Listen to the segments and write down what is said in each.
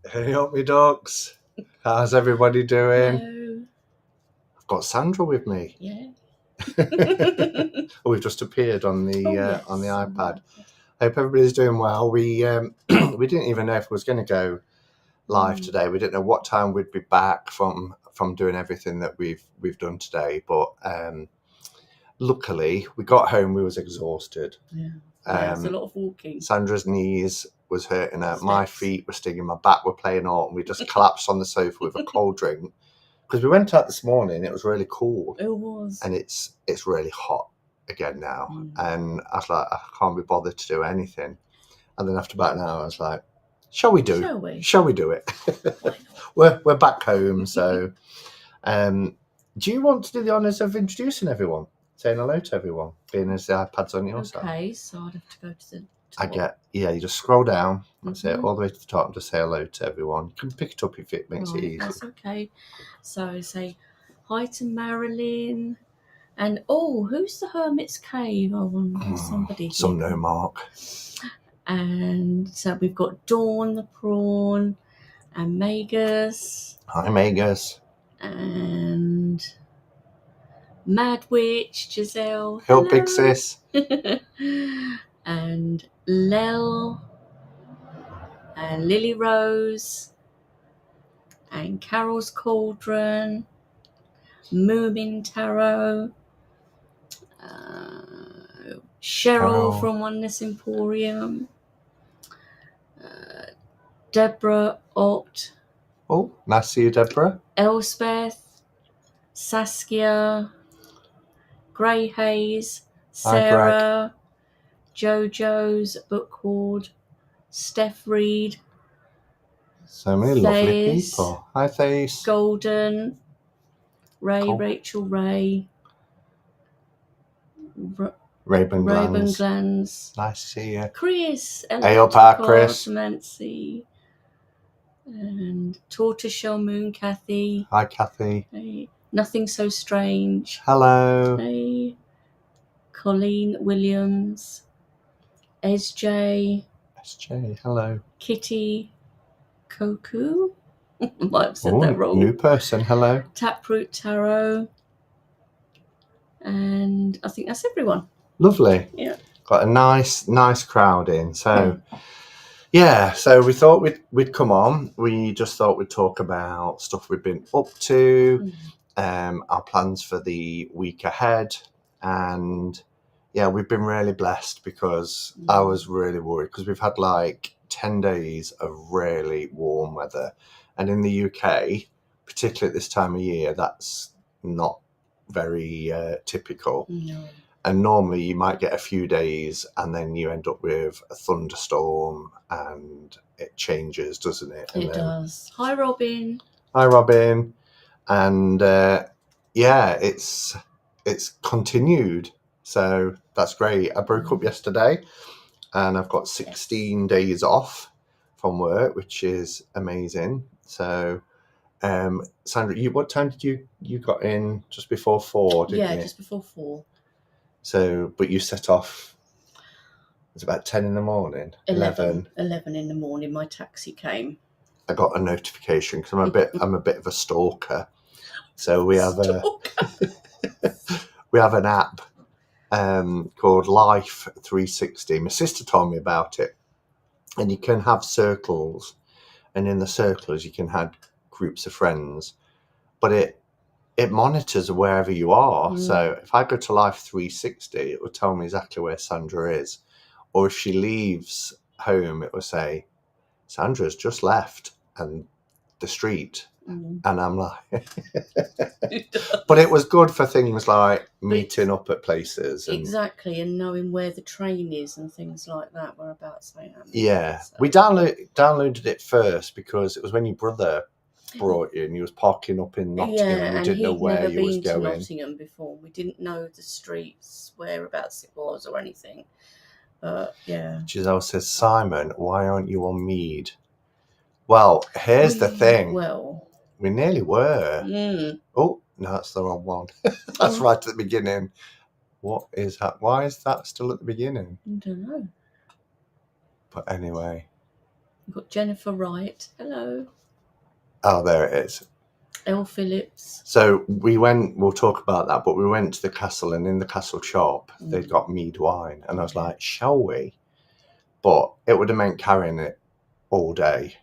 Hey up, me ducks. How's everybody doing? Hello. I've got Sandra with me. Yeah. Oh, we've just appeared on the Yes. on the iPad. Hope everybody's doing well. We we didn't even know if it was going to go live today. We didn't know what time we'd be back from doing everything that we've done today. But luckily, we got home. We was exhausted. Yeah. It's a lot of walking. Sandra's knees was hurting her. My feet were stinging. My back were playing out, and we just collapsed on the sofa with a cold drink. Because we went out this morning, it was really cool. It was. And it's really hot again now. And I was like, I can't be bothered to do anything. And then after about an hour, I was like, shall we do it? We're back home. So do you want to do the honours of introducing everyone? Saying hello to everyone, being as the iPad's on your side. Okay, so I'd have to go to the top. You just scroll down, that's it, all the way to the top and just say hello to everyone. You can pick it up if it makes it easy. That's okay. So say hi to Marilyn. And who's the Hermit's Cave? I want somebody. Some no mark. And so we've got Dawn the Prawn and Magus. Hi Magus. And Mad Witch, Giselle. Hello, big sis. And Lel. And Lily Rose. And Carol's Cauldron. Moomin Tarot. Cheryl from Oneness Emporium. Deborah Ott. Oh, nice to see you, Deborah. Elspeth. Saskia. Grey Hayes. Sarah. Jojo's Book Hoard. Steph Reed. So many lovely people. Hi, Thace. Golden. Rachel Ray. Raven Glans. Nice to see you. Chris. Hey up, Chris. Nancy. And Tortoiseshell Moon Kathy. Hi, Kathy. Hey. Nothing So Strange. Hello. Hey. Colleen Williams. SJ, hello. Kitty Koku. I might have said that wrong. New person, hello. Taproot Tarot. And I think that's everyone. Lovely. Yeah. Got a nice crowd in. So so we thought we'd come on. We just thought we'd talk about stuff we've been up to, our plans for the week ahead, and we've been really blessed because I was really worried because we've had like 10 days of really warm weather, and in the UK, particularly at this time of year, that's not very typical. No. And normally you might get a few days and then you end up with a thunderstorm and it changes, doesn't it? It does. Hi, Robin. And it's continued. So that's great. I broke up yesterday and I've got 16 days off from work, which is amazing. So Sandra, what time did you got in? Just before 4, didn't you? Yeah, just before 4. So, but you set off. It was about 10 in the morning. 11 in the morning. My taxi came. I got a notification because I'm a bit of a stalker. So we have we have an app called Life 360. My sister told me about it, and you can have circles, and in the circles you can have groups of friends, but it monitors wherever you are. So if I go to Life 360, it will tell me exactly where Sandra is, or if she leaves home, it will say Sandra's just left and the street. And I'm like, but it was good for things like meeting up at places. And, exactly, and knowing where the train is and things like that, whereabouts I am. Yeah, so. We downloaded it first because it was when your brother brought you and he was parking up in Nottingham and we didn't know where you was going. He'd never been to Nottingham before. We didn't know the streets, whereabouts it was or anything. But yeah. Giselle says, Simon, why aren't you on Mead? Well, here's the thing. Well, we nearly were. Oh, no, that's the wrong one. That's right at the beginning. What is that? Why is that still at the beginning? I don't know. But anyway. We've got Jennifer Wright. Hello. Oh, there it is. Elle Phillips. So we'll talk about that, but we went to the castle, and in the castle shop, they'd got mead wine. And I was like, shall we? But it would have meant carrying it all day.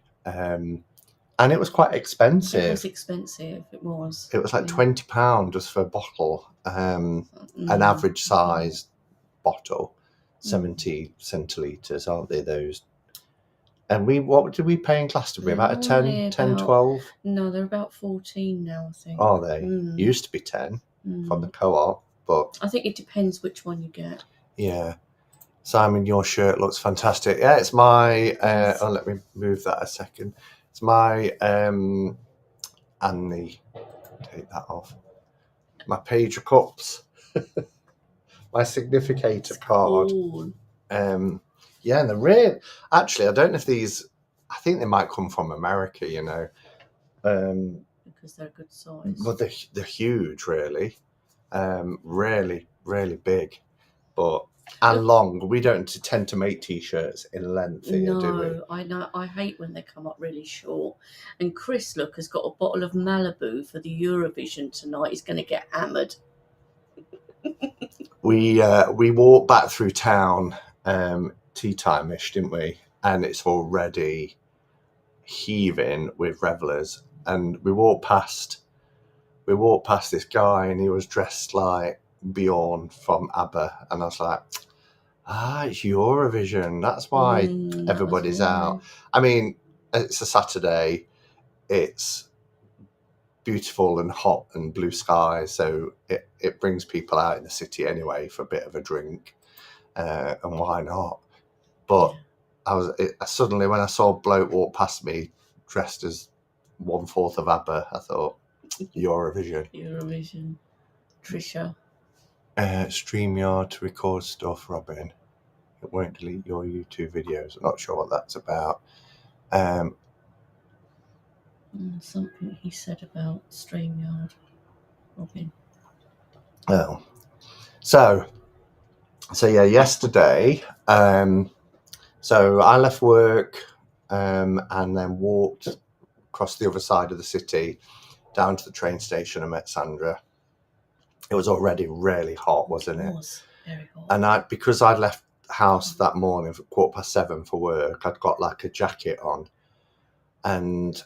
And it was quite expensive. It was expensive, it was. It was like £20 just for a bottle, an average size bottle, 70 centilitres, aren't they, those? And what did we pay in Glastonbury? About a 10, 12? No, they're about 14 now, I think. Are they? Used to be 10 from the co-op, but... I think it depends which one you get. Yeah. Simon, your shirt looks fantastic. Yeah, it's my... let me move that a second. It's my... Annie, take that off. My Page of Cups. My significator card. Cool. Yeah, and they're real. Actually, I don't know if these... I think they might come from America, you know. Because they're a good size. But they're huge, really. Really, really big. And long. We don't tend to make T-shirts in length here, do we? No, I know. I hate when they come up really short. And Chris, look, has got a bottle of Malibu for the Eurovision tonight. He's going to get hammered. We walked back through town tea time-ish, didn't we? And it's already heaving with revellers. And we walked past this guy, and he was dressed like Bjorn from ABBA, and I was like, it's Eurovision, that's why everybody's out. I mean, it's a Saturday, it's beautiful and hot and blue skies, so it brings people out in the city anyway for a bit of a drink, and why not? But suddenly when I saw a bloke walk past me dressed as 1/4 of ABBA, I thought, Eurovision. Trisha. StreamYard to record stuff, Robin. It won't delete your YouTube videos. I'm not sure what that's about. Something he said about StreamYard, Robin. Oh. So yeah, yesterday, so I left work and then walked across the other side of the city down to the train station and met Sandra. It was already really hot, wasn't it? It was very hot. And because I'd left the house that morning for 7:15 for work, I'd got like a jacket on. And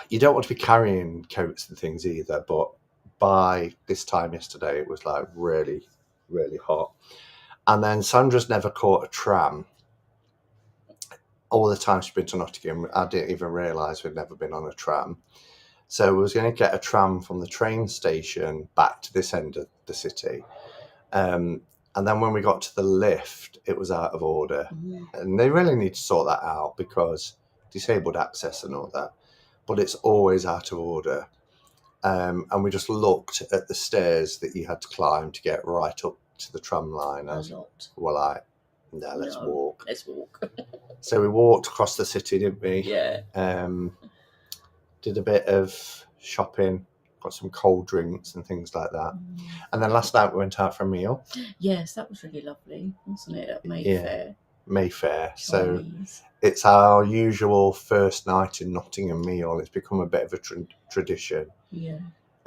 you don't want to be carrying coats and things either. But by this time yesterday, it was like really, really hot. And then Sandra's never caught a tram. All the time she's been to Nottingham, I didn't even realise we'd never been on a tram. So we was going to get a tram from the train station back to this end of the city. And then when we got to the lift, it was out of order. And they really need to sort that out because disabled access and all that. But it's always out of order. And we just looked at the stairs that you had to climb to get right up to the tram line. We're like, no, let's walk. Let's walk. So we walked across the city, didn't we? Yeah. did a bit of shopping, got some cold drinks and things like that. And then last night we went out for a meal. Yes, that was really lovely, wasn't it? At Mayfair. Mayfair. Chinese. So it's our usual first night in Nottingham meal. It's become a bit of a tradition. Yeah.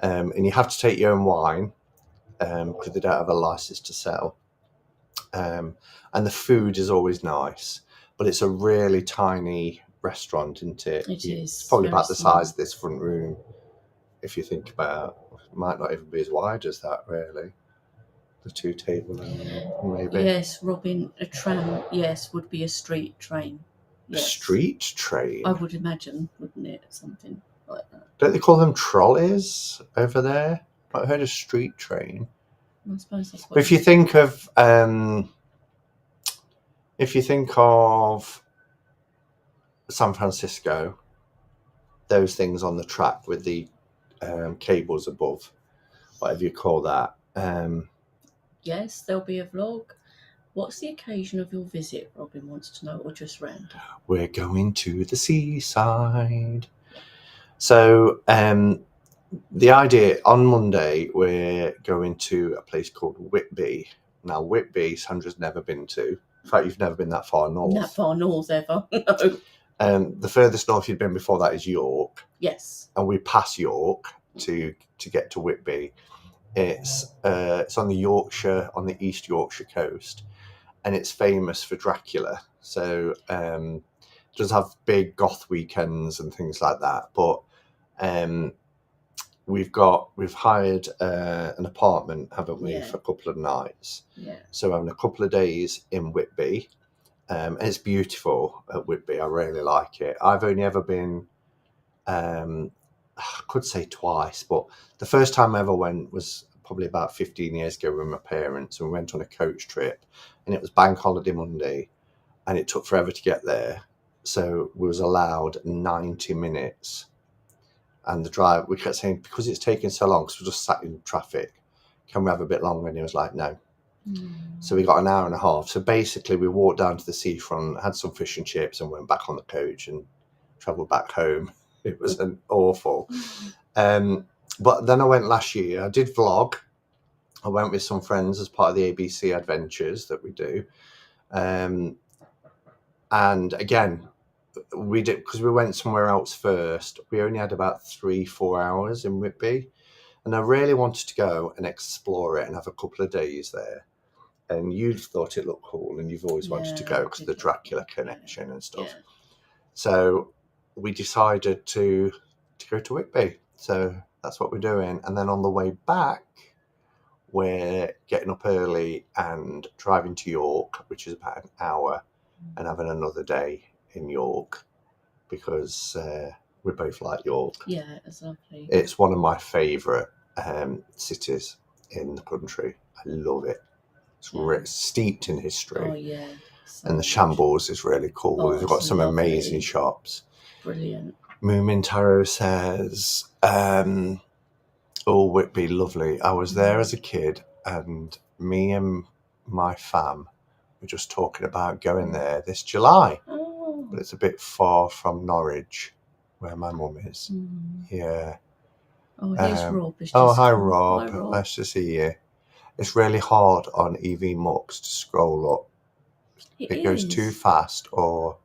And you have to take your own wine because they don't have a license to sell. And the food is always nice, but it's a really tiny restaurant, isn't it? It is. It's probably very about the small. size of this front room, if you think about it. It might not even be as wide as that, really. The 2 table area, maybe. Yes, Robin, a tram, yes, would be a street train. Yes. A street train? I would imagine, wouldn't it? Something like that. Don't they call them trolleys over there? I heard a street train. I suppose that's what. But if you think of San Francisco, those things on the track with the cables above, whatever you call that. Yes, there'll be a vlog. What's the occasion of your visit, Robin wants to know, or just random? We're going to the seaside. So the idea, on Monday, we're going to a place called Whitby. Now, Whitby, Sandra's never been to. In fact, you've never been that far north. That far north, ever. No. The furthest north you've been before that is York. Yes. And we pass York to get to Whitby. It's on the East Yorkshire coast, and it's famous for Dracula. So it does have big goth weekends and things like that. But we've hired an apartment, haven't we, for a couple of nights. Yeah. So we're having a couple of days in Whitby. And it's beautiful at Whitby. I really like it. I've only ever been, I could say twice, but the first time I ever went was probably about 15 years ago with my parents, and we went on a coach trip, and it was Bank Holiday Monday, and it took forever to get there. So we was allowed 90 minutes. And the drive, we kept saying, because it's taking so long, because we just sat in traffic, can we have a bit longer? And he was like, no. So we got an hour and a half. So basically we walked down to the seafront, had some fish and chips, and went back on the coach and travelled back home. It was awful. But then I went last year. I did vlog. I went with some friends as part of the ABC adventures that we do. And again, we did, because we went somewhere else first. We only had about 3-4 hours in Whitby. And I really wanted to go and explore it and have a couple of days there. And you thought it looked cool, and you've always wanted to go because of the Dracula connection and stuff. Yeah. So we decided to go to Whitby. So that's what we're doing. And then on the way back, we're getting up early and driving to York, which is about an hour, and having another day in York because we both like York. Yeah, it's lovely. It's one of my favourite cities in the country. I love it. It's steeped in history. Oh, yeah. And the Shambles is really cool. Oh, They've got some amazing shops. Brilliant. Moomin Tarot says, Whitby, lovely. I was there as a kid, and me and my fam were just talking about going there this July. Oh. But it's a bit far from Norwich, where my mum is. Yeah. Oh, here's Rob. Hi, Rob. Hi, Rob. Nice to see you. It's really hard on EV Mux to scroll up. It goes too fast, or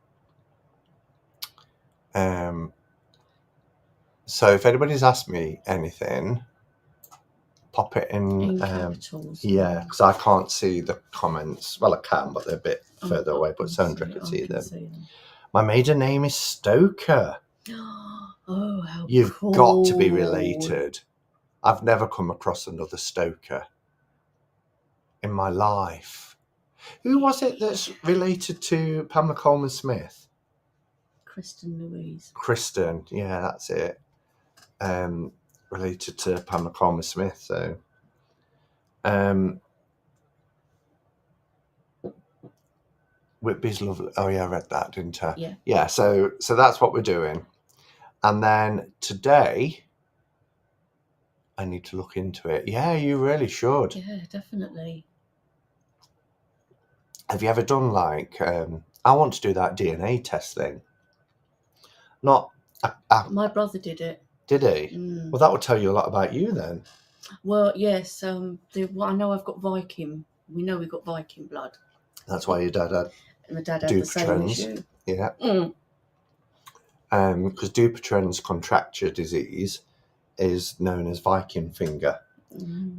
so if anybody's asked me anything, pop it in capitals. Yeah, because I can't see the comments. Well, I can, but they're a bit further away, but Sandra can see them. My maiden name is Stoker. Oh, how You've cool. got to be related. I've never come across another Stoker in my life. Who was it that's related to Pamela Coleman Smith? Kristen Louise. Kristen, yeah, that's it. Related to Pamela Coleman Smith. So, Whitby's lovely. Oh yeah, I read that, didn't I? Yeah. Yeah. So that's what we're doing, and then today, I need to look into it. Yeah, you really should. Yeah, definitely. Have you ever done I want to do that DNA test thing. Not My brother did it. Did he? Mm. Well, that would tell you a lot about you then. Well, yes. I know I've got Viking. We know we've got Viking blood. That's why your dad had My dad had the same as you. Yeah. Mm. Because Dupuytren's contracture disease is known as Viking finger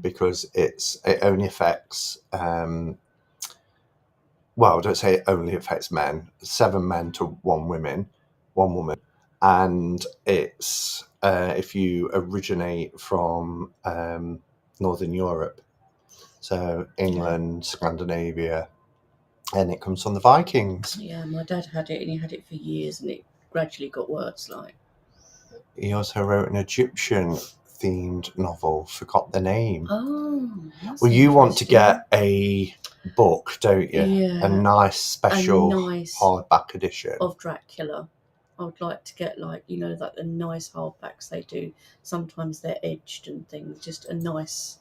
because it only affects well, don't say it only affects men. 7 men to 1 woman, and it's if you originate from Northern Europe, so England, Scandinavia, and it comes from the Vikings. Yeah, my dad had it, and he had it for years, and it gradually got worse. Like, he also wrote an Egyptian themed novel. Forgot the name. Oh, well, you want to get a book, don't you? Yeah, a nice special hardback edition of Dracula. I would like to get, like, you know, like the nice hardbacks they do. Sometimes they're edged and things. Just a nice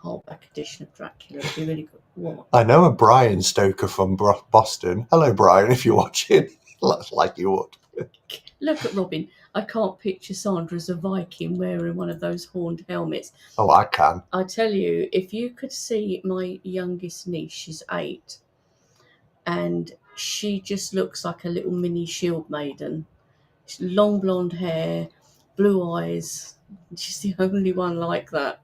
hardback edition of Dracula would be really good. What? I know a Brian Stoker from Boston. Hello, Brian, if you're watching. Like you would. Look at Robin. I can't picture Sandra as a Viking wearing one of those horned helmets. Oh, I can. I tell you, if you could see my youngest niece, she's 8, and she just looks like a little mini shield maiden. She's long blonde hair, blue eyes. She's the only one like that.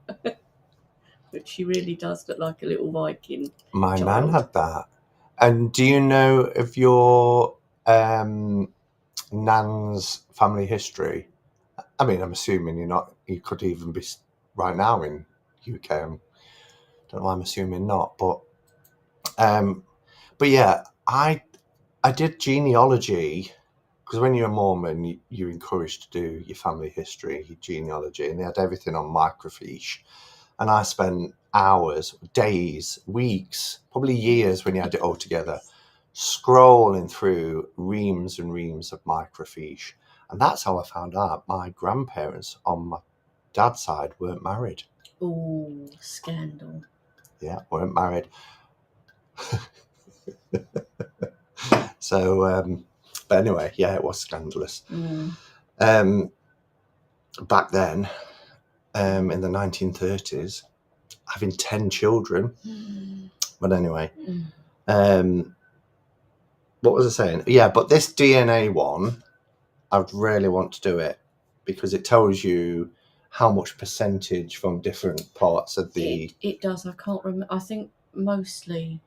But she really does look like a little Viking. My nan had that. And do you know of your nan's family history? I mean, I'm assuming you could even be right now in UK. I don't know why I'm assuming not, but yeah, I did genealogy because when you're a Mormon, you're encouraged to do your family history, your genealogy, and they had everything on microfiche. And I spent hours, days, weeks, probably years when you had it all together, scrolling through reams and reams of microfiche. And that's how I found out my grandparents on my dad's side weren't married. Oh, scandal. Yeah, weren't married. So, but anyway, yeah, it was scandalous. Back then, in the 1930s, having 10 children. But anyway, what was I saying? Yeah, but this DNA one, I'd really want to do it because it tells you how much percentage from different parts of the... It does. I can't remember. I think mostly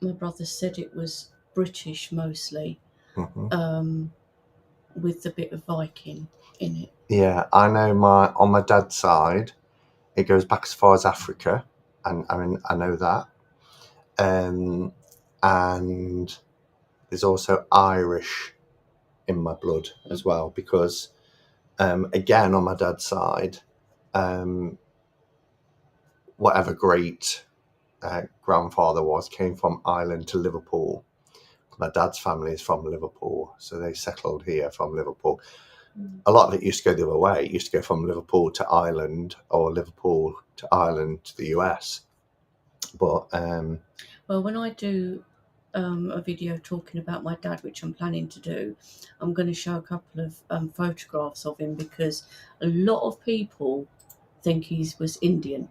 my brother said it was British mostly, with a bit of Viking in it. Yeah, I know on my dad's side, it goes back as far as Africa, and I mean I know that, and there's also Irish in my blood as well because, again, on my dad's side, whatever great grandfather came from Ireland to Liverpool. My dad's family is from Liverpool, so they settled here from Liverpool. A lot of it used to go the other way. It used to go from Liverpool to Ireland or Liverpool to Ireland to the US. But well, when I do a video talking about my dad, which I'm planning to do, I'm going to show a couple of photographs of him because a lot of people think he was Indian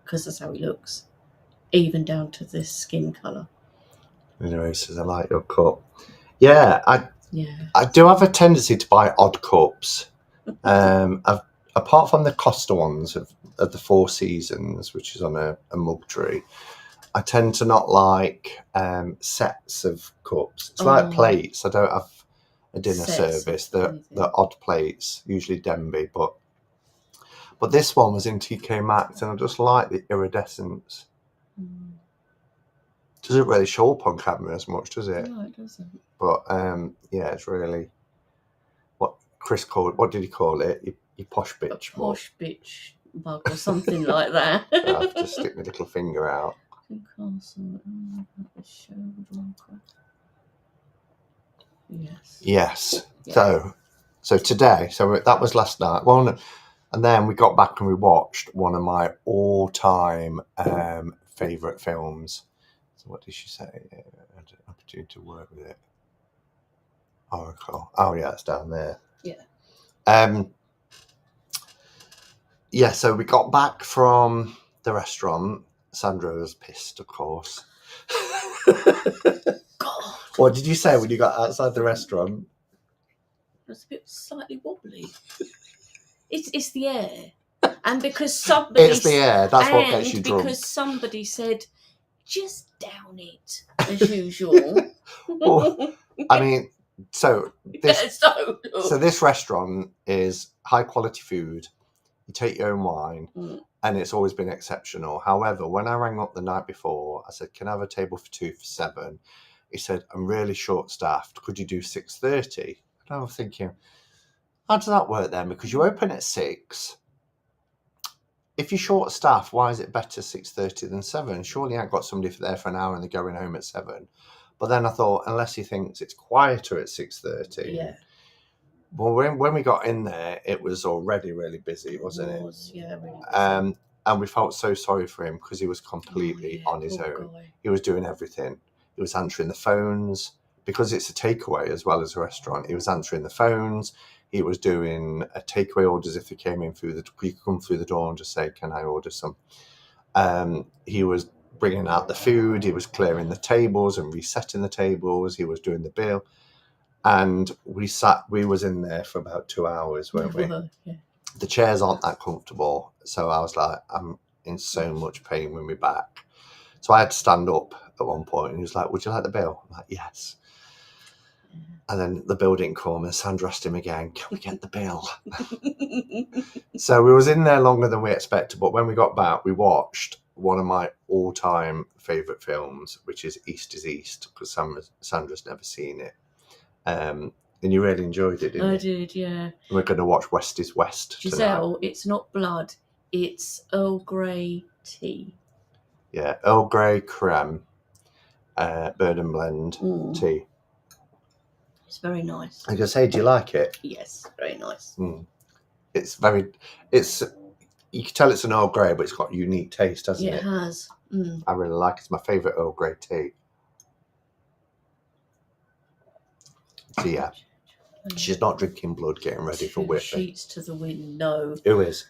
because that's how he looks, even down to the skin colour. Anyway, says I like your cup. Yeah, I do have a tendency to buy odd cups. Apart from the Costa ones of the Four Seasons, which is on a mug tree, I tend to not like sets of cups. It's like plates. I don't have a dinner service. The odd plates, usually Denby, but this one was in TK Maxx, and I just like the iridescence. Doesn't really show up on camera as much, does it? No, it doesn't. But yeah, it's really what Chris called. What did he call it? Your posh bitch. A posh bitch bug or something like that. I have to stick my little finger out. Yes. Yeah. So today, that was last night. Well, and then we got back and we watched one of my all-time favourite films. So what did she say? I had an opportunity to work with it. Oracle. Oh yeah, it's down there. Yeah. Yeah, so we got back from the restaurant. Sandra was pissed, of course. God. What did you say when you got outside the restaurant? It was a bit slightly wobbly. It's the air. And because somebody... It's the air. That's what gets you drunk. because somebody said, just down it, as usual. Well, I mean, so this, so this restaurant is high quality food. You take your own wine, and it's always been exceptional. However, when I rang up the night before, I said, "Can I have a table for 2 for 7?" He said, "I'm really short staffed. Could you do 6:30?" And I was thinking, how does that work then? Because you open at 6. If you're short staffed, why is it better 6:30 than 7? Surely I've got somebody there for an hour and they're going home at 7. But then I thought, unless he thinks it's quieter at 6:30. Yeah. Well, when we got in there, it was already really busy, wasn't it? Yeah, really busy. And we felt so sorry for him because he was completely on his own. Guy. He was doing everything. He was answering the phones because it's a takeaway as well as a restaurant. He was answering the phones. He was doing a takeaway orders if they came in through you could come through the door and just say, "Can I order some?" He was bringing out the food. He was clearing the tables and resetting the tables. He was doing the bill. And we was in there for about 2 hours, weren't we? Yeah. The chairs aren't that comfortable. So I was like, I'm in so much pain when we're back. So I had to stand up at one point and he was like, "Would you like the bill?" I'm like, "Yes." And then the bill didn't come and Sandra asked him again, "Can we get the bill?" So we was in there longer than we expected. But when we got back, we watched one of my all-time favourite films, which is East is East, because Sandra's never seen it. And you really enjoyed it, didn't you? I did, yeah. And we're going to watch West is West Giselle, tonight. it's not blood, it's Earl Grey tea. Yeah, Earl Grey creme, bird and blend tea. It's very nice. I can say, do you like it? Yes, very nice. You can tell it's an Earl Grey, but it's got a unique taste, hasn't it? It has. I really like it. It's my favourite Earl Grey tea. So yeah, she's not drinking blood, getting ready for Whitby. Sheets to the wind, no. Who is?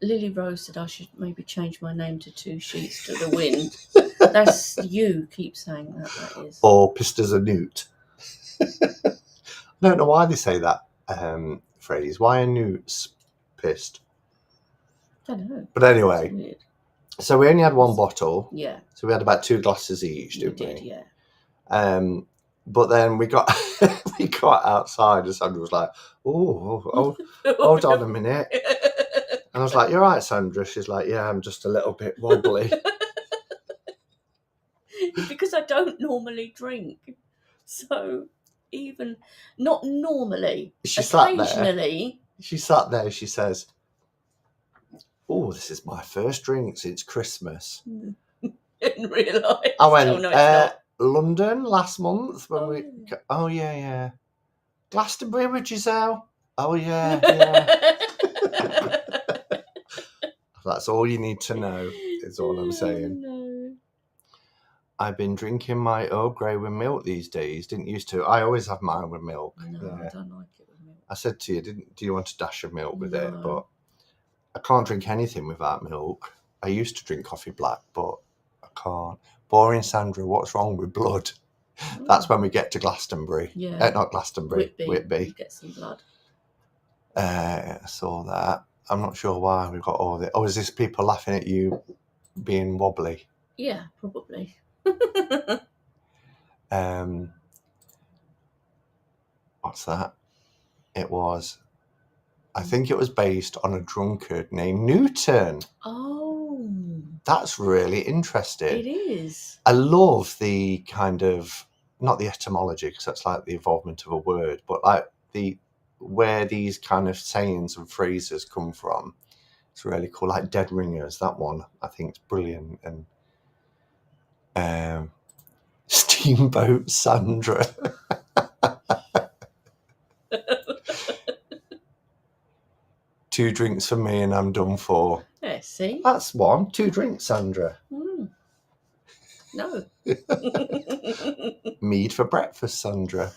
Lily Rose said I should maybe change my name to Two Sheets to the Wind. That's you keep saying that is. Or pissed as a newt. I don't know why they say that phrase. Why are newts pissed? I don't know. But anyway, so we only had one bottle. Yeah. So we had about 2 glasses each, didn't we? We did, yeah. But then we got we got outside and Sandra was like, oh, hold on a minute. And I was like, "You're right, Sandra." She's like, "Yeah, I'm just a little bit wobbly." Because I don't normally drink. So even not normally, occasionally. She sat there, she says, "Oh, this is my first drink since Christmas." Didn't realise. I went, no, it's not. London last month when yeah. Glastonbury with Giselle. Oh yeah. That's all you need to know, is all I'm saying. No. I've been drinking my Earl Grey with milk these days. Didn't used to. I always have mine with milk. No, yeah. I don't like it with milk. I said to you, do you want a dash of milk with it? But I can't drink anything without milk. I used to drink coffee black, but I can't. Boring Sandra, what's wrong with blood? That's when we get to Glastonbury. Yeah. Not Glastonbury, Whitby. You get some blood. I saw that. I'm not sure why we got all this. Oh, is this people laughing at you being wobbly? Yeah, probably. What's that? I think it was based on a drunkard named Newton. Oh. That's really interesting. It is. I love the kind of, not the etymology, because that's like the involvement of a word, but like where these kind of sayings and phrases come from. It's really cool. Like Dead Ringers, that one I think is brilliant. And Steamboat Sandra. Two drinks for me and I'm done for. Yeah, see? That's one. 2 drinks, Sandra. No. Mead for breakfast, Sandra.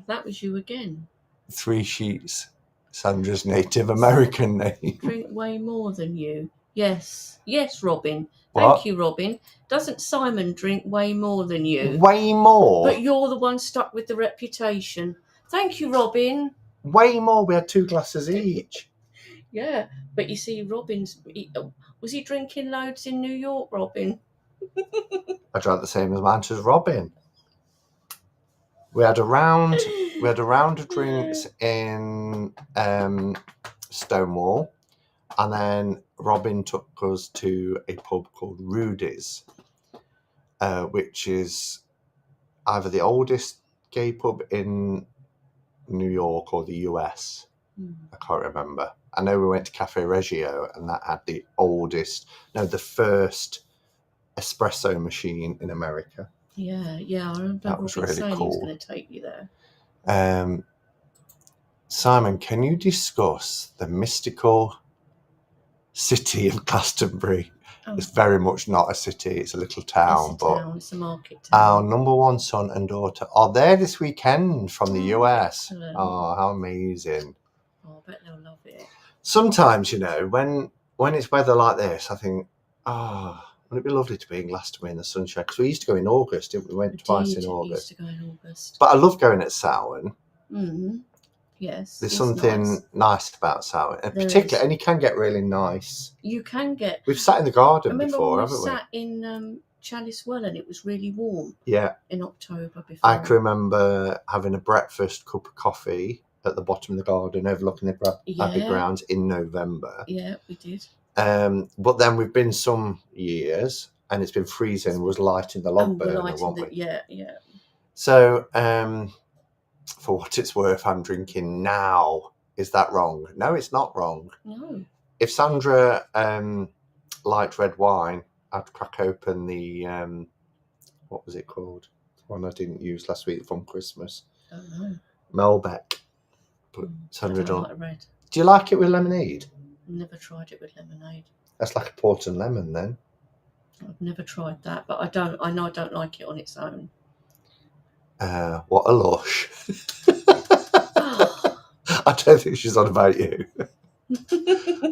That was you again. 3 Sheets, Sandra's Native American name. Drink way more than you. Yes, Robin. What? Thank you, Robin. Doesn't Simon drink way more than you? Way more? But you're the one stuck with the reputation. Thank you, Robin. Way more. We had 2 glasses each. Yeah, but you see, was he drinking loads in New York, Robin? I drank the same amount as Robin. We had a round of drinks in Stonewall, and then Robin took us to a pub called Rudy's, which is either the oldest gay pub in New York or the US. I can't remember. I know we went to Cafe Reggio, and that had the first espresso machine in America. Yeah, I remember That was Robin really saying he was cool. going to take you there. Simon, can you discuss the mystical city of Glastonbury? Oh, It's very much not a city, it's a little town. It's a market Our town. number 1 son and daughter are there this weekend from the US. Excellent. Oh, how amazing. Oh, I bet they'll love it. Sometimes, when it's weather like this, I think, wouldn't it be lovely to be in Glastonbury in the sunshine? Because we used to go in August, didn't we? We went twice in August. Used to go in August. But I love going at Samhain. Mm-hmm. Yes. There's something nice about Samhain, and particularly, and you can get really nice. You can get. We've sat in the garden before, haven't we? Sat in Chalice Well, and it was really warm. Yeah. In October before. I can remember having a breakfast cup of coffee at the bottom of the garden, overlooking the Abbey grounds in November. Yeah, we did. But then we've been some years, and it's been freezing. Was lighting the log burner, weren't we? Yeah. So, for what it's worth, I'm drinking now. Is that wrong? No, it's not wrong. No. If Sandra liked red wine, I'd crack open the what was it called? The one I didn't use last week from Christmas. I don't know. Melbeck. But Sandra I don't like red. Do you like it with lemonade? Never tried it with lemonade. That's like a port and lemon then. I've never tried that, but I know I don't like it on its own. What a lush. I don't think she's on about you.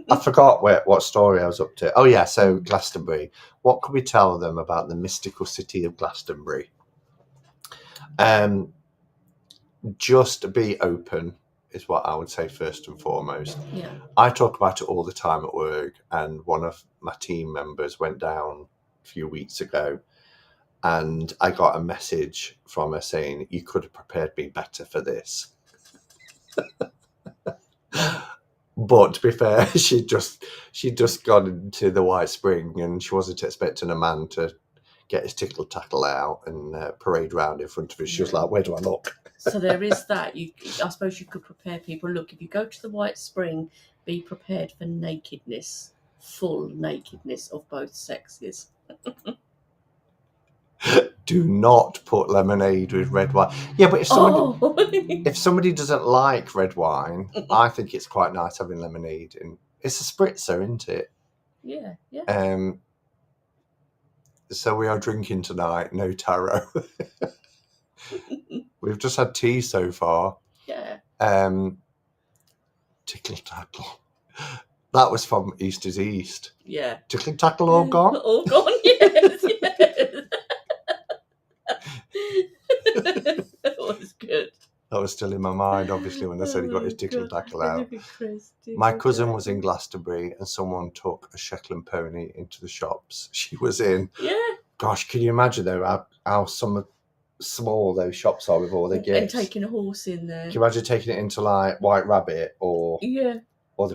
I forgot what story I was up to. Oh yeah, so Glastonbury. What could we tell them about the mystical city of Glastonbury? Just be open is what I would say first and foremost. Yeah. I talk about it all the time at work, and one of my team members went down a few weeks ago, and I got a message from her saying, "You could have prepared me better for this." But to be fair, she'd just gone into the White Spring, and she wasn't expecting a man to get his tickle tackle out and parade round in front of her. She was like, "Where do I look?" So there is that. I suppose you could prepare people. Look, if you go to the White Spring, be prepared for nakedness, full nakedness of both sexes. Do not put lemonade with red wine. Yeah, but if somebody doesn't like red wine, I think it's quite nice having lemonade. And it's a spritzer, isn't it? Yeah. So we are drinking tonight, no taro. We've just had tea so far. Yeah. Tickle tackle. That was from East is East. Yeah. Tickle tackle all gone? All gone, yes. That was good. That was still in my mind, obviously, when I said he got his tickle tackle out. My cousin was in Glastonbury, and someone took a Shetland pony into the shops she was in. Yeah. Gosh, can you imagine though how small those shops are with all their gifts? And taking a horse in there. Can you imagine taking it into like White Rabbit or the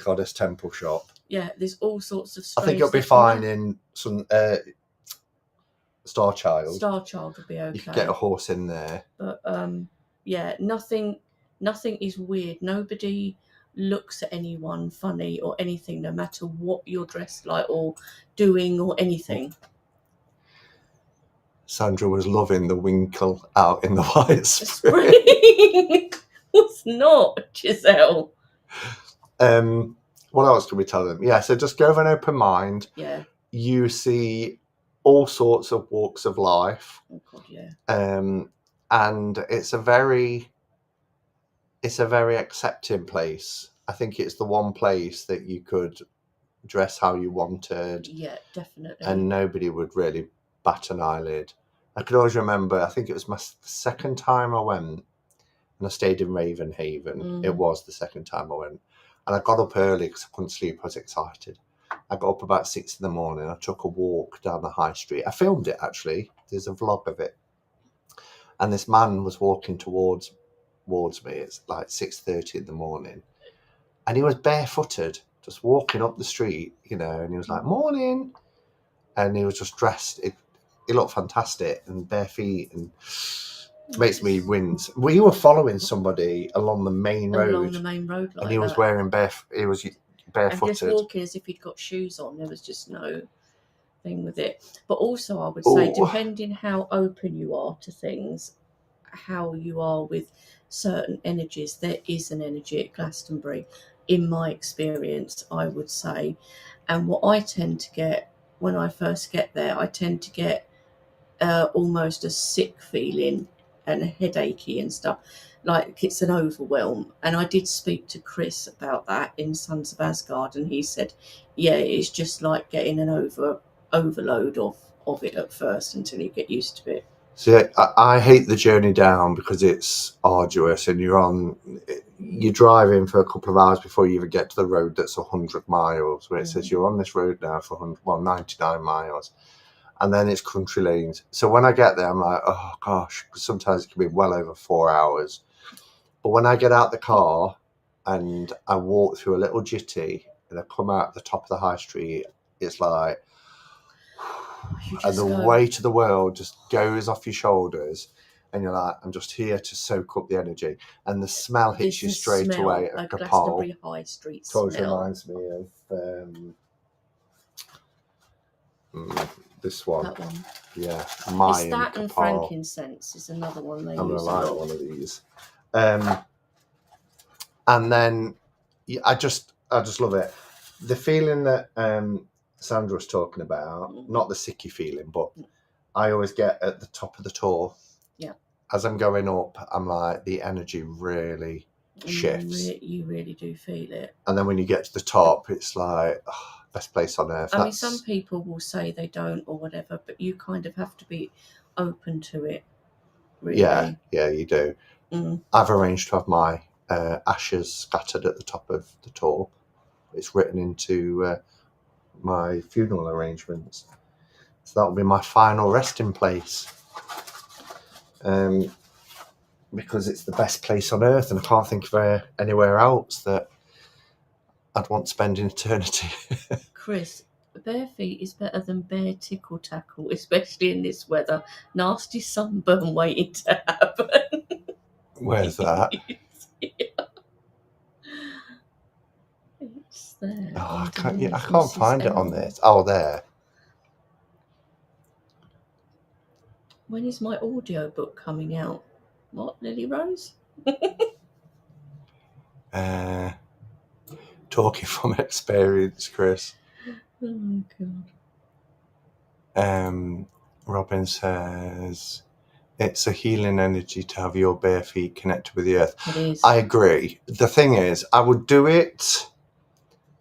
Goddess Temple shop? Yeah, there's all sorts of. I think it'll be fine in some Star Child. Star Child would be okay. You could get a horse in there. But yeah, nothing is weird. Nobody looks at anyone funny or anything, no matter what you're dressed like or doing or anything. Sandra was loving the winkle out in the White Spring. Was not, Giselle. What else can we tell them? Yeah, so just go with an open mind. Yeah. You see all sorts of walks of life. Oh God, yeah. And it's a very it's a very accepting place. I think it's the one place that you could dress how you wanted. Yeah, definitely. And nobody would really bat an eyelid. I could always remember, I think it was my second time I went, and I stayed in Ravenhaven. It was the second time I went. And I got up early because I couldn't sleep. I was excited. I got up about 6 in the morning. I took a walk down the high street. I filmed it, actually. There's a vlog of it. And this man was walking towards me. It's like 6:30 in the morning. And he was barefooted, just walking up the street, and he was like, morning. And he was just dressed. He looked fantastic and bare feet, and makes me wince. We were following somebody along the main road, like and he was that. wearing barefooted, and just walking as if he'd got shoes on. There was just no thing with it. But also, I would say, depending how open you are to things, how you are with certain energies, there is an energy at Glastonbury, in my experience, I would say. And what I tend to get when I first get there, I tend to get almost a sick feeling and headachy and stuff, like it's an overwhelm. And I did speak to Chris about that in Sons of Asgard, and he said, yeah, it's just like getting an overload of it at first until you get used to it. See, I hate the journey down because it's arduous, and you're driving for a couple of hours before you even get to the road that's 100 miles, where it says you're on this road now for 99 miles. And then it's country lanes. So when I get there, I'm like, oh gosh, sometimes it can be well over 4 hours. But when I get out the car and I walk through a little jitty and I come out the top of the high street, it's like, and the weight of the world just goes off your shoulders. And you're like, I'm just here to soak up the energy. And the smell hits you straight away at Glastonbury High Street smell. Always reminds me of this one. That one. Yeah. It's that and frankincense is another one they use. I'm going to like one of these. And then I just love it. The feeling that Sandra was talking about, not the sicky feeling, but I always get at the top of the tour. Yeah. As I'm going up, I'm like, the energy really shifts. You really do feel it. And then when you get to the top, it's like, best place on earth. I mean, some people will say they don't or whatever, but you kind of have to be open to it, really. Yeah, you do. I've arranged to have my ashes scattered at the top of the tour. It's written into my funeral arrangements. So that'll be my final resting place. Because it's the best place on earth, and I can't think of anywhere else that I'd want to spend an eternity. Chris, bare feet is better than bare tickle tackle, especially in this weather. Nasty sunburn waiting to happen. Where's that? It's there. Oh, I can't find it on this. Oh, there. When is my audio book coming out? What, Lily Rose? Talking from experience, Chris. Oh, God. Robin says, it's a healing energy to have your bare feet connected with the earth. It is. I agree. The thing is, I would do it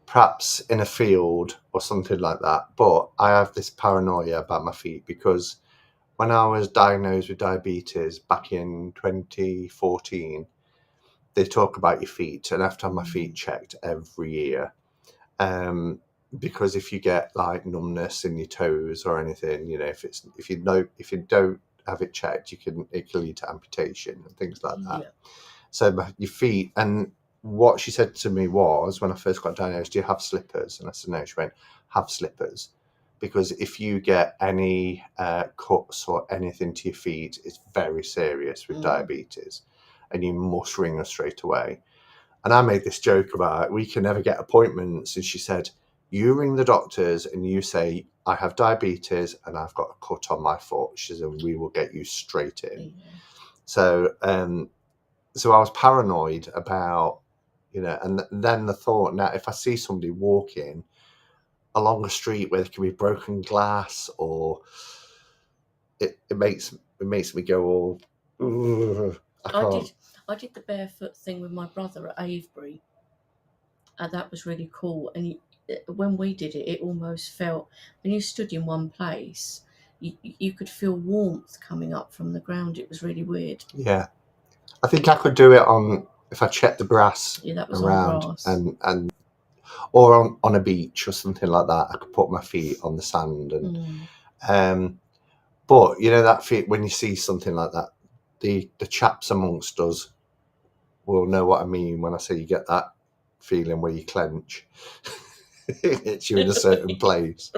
perhaps in a field or something like that, but I have this paranoia about my feet because when I was diagnosed with diabetes back in 2014, they talk about your feet, and I have to have my feet checked every year. Because if you get like numbness in your toes or anything, if you don't have it checked, it can lead to amputation and things like that. Yeah. So your feet, and what she said to me was, when I first got diagnosed, do you have slippers? And I said no. She went, have slippers, because if you get any cuts or anything to your feet, it's very serious with diabetes, and you must ring us straight away. And I made this joke about, we can never get appointments, and she said, you ring the doctors and you say, I have diabetes and I've got a cut on my foot. She said, we will get you straight in. So I was paranoid about, and then the thought, now if I see somebody walking along a street where there can be broken glass, or it makes me go all, I did the barefoot thing with my brother at Avebury, and that was really cool. And when we did it, it almost felt, when you stood in one place, you could feel warmth coming up from the ground. It was really weird. Yeah. I think I could do it on, if I checked the grass Yeah, that was around on grass. and or on a beach or something like that. I could put my feet on the sand and but you know that feet, when you see something like that, the chaps amongst us will know what I mean when I say you get that feeling where you clench. It hits you in a certain place.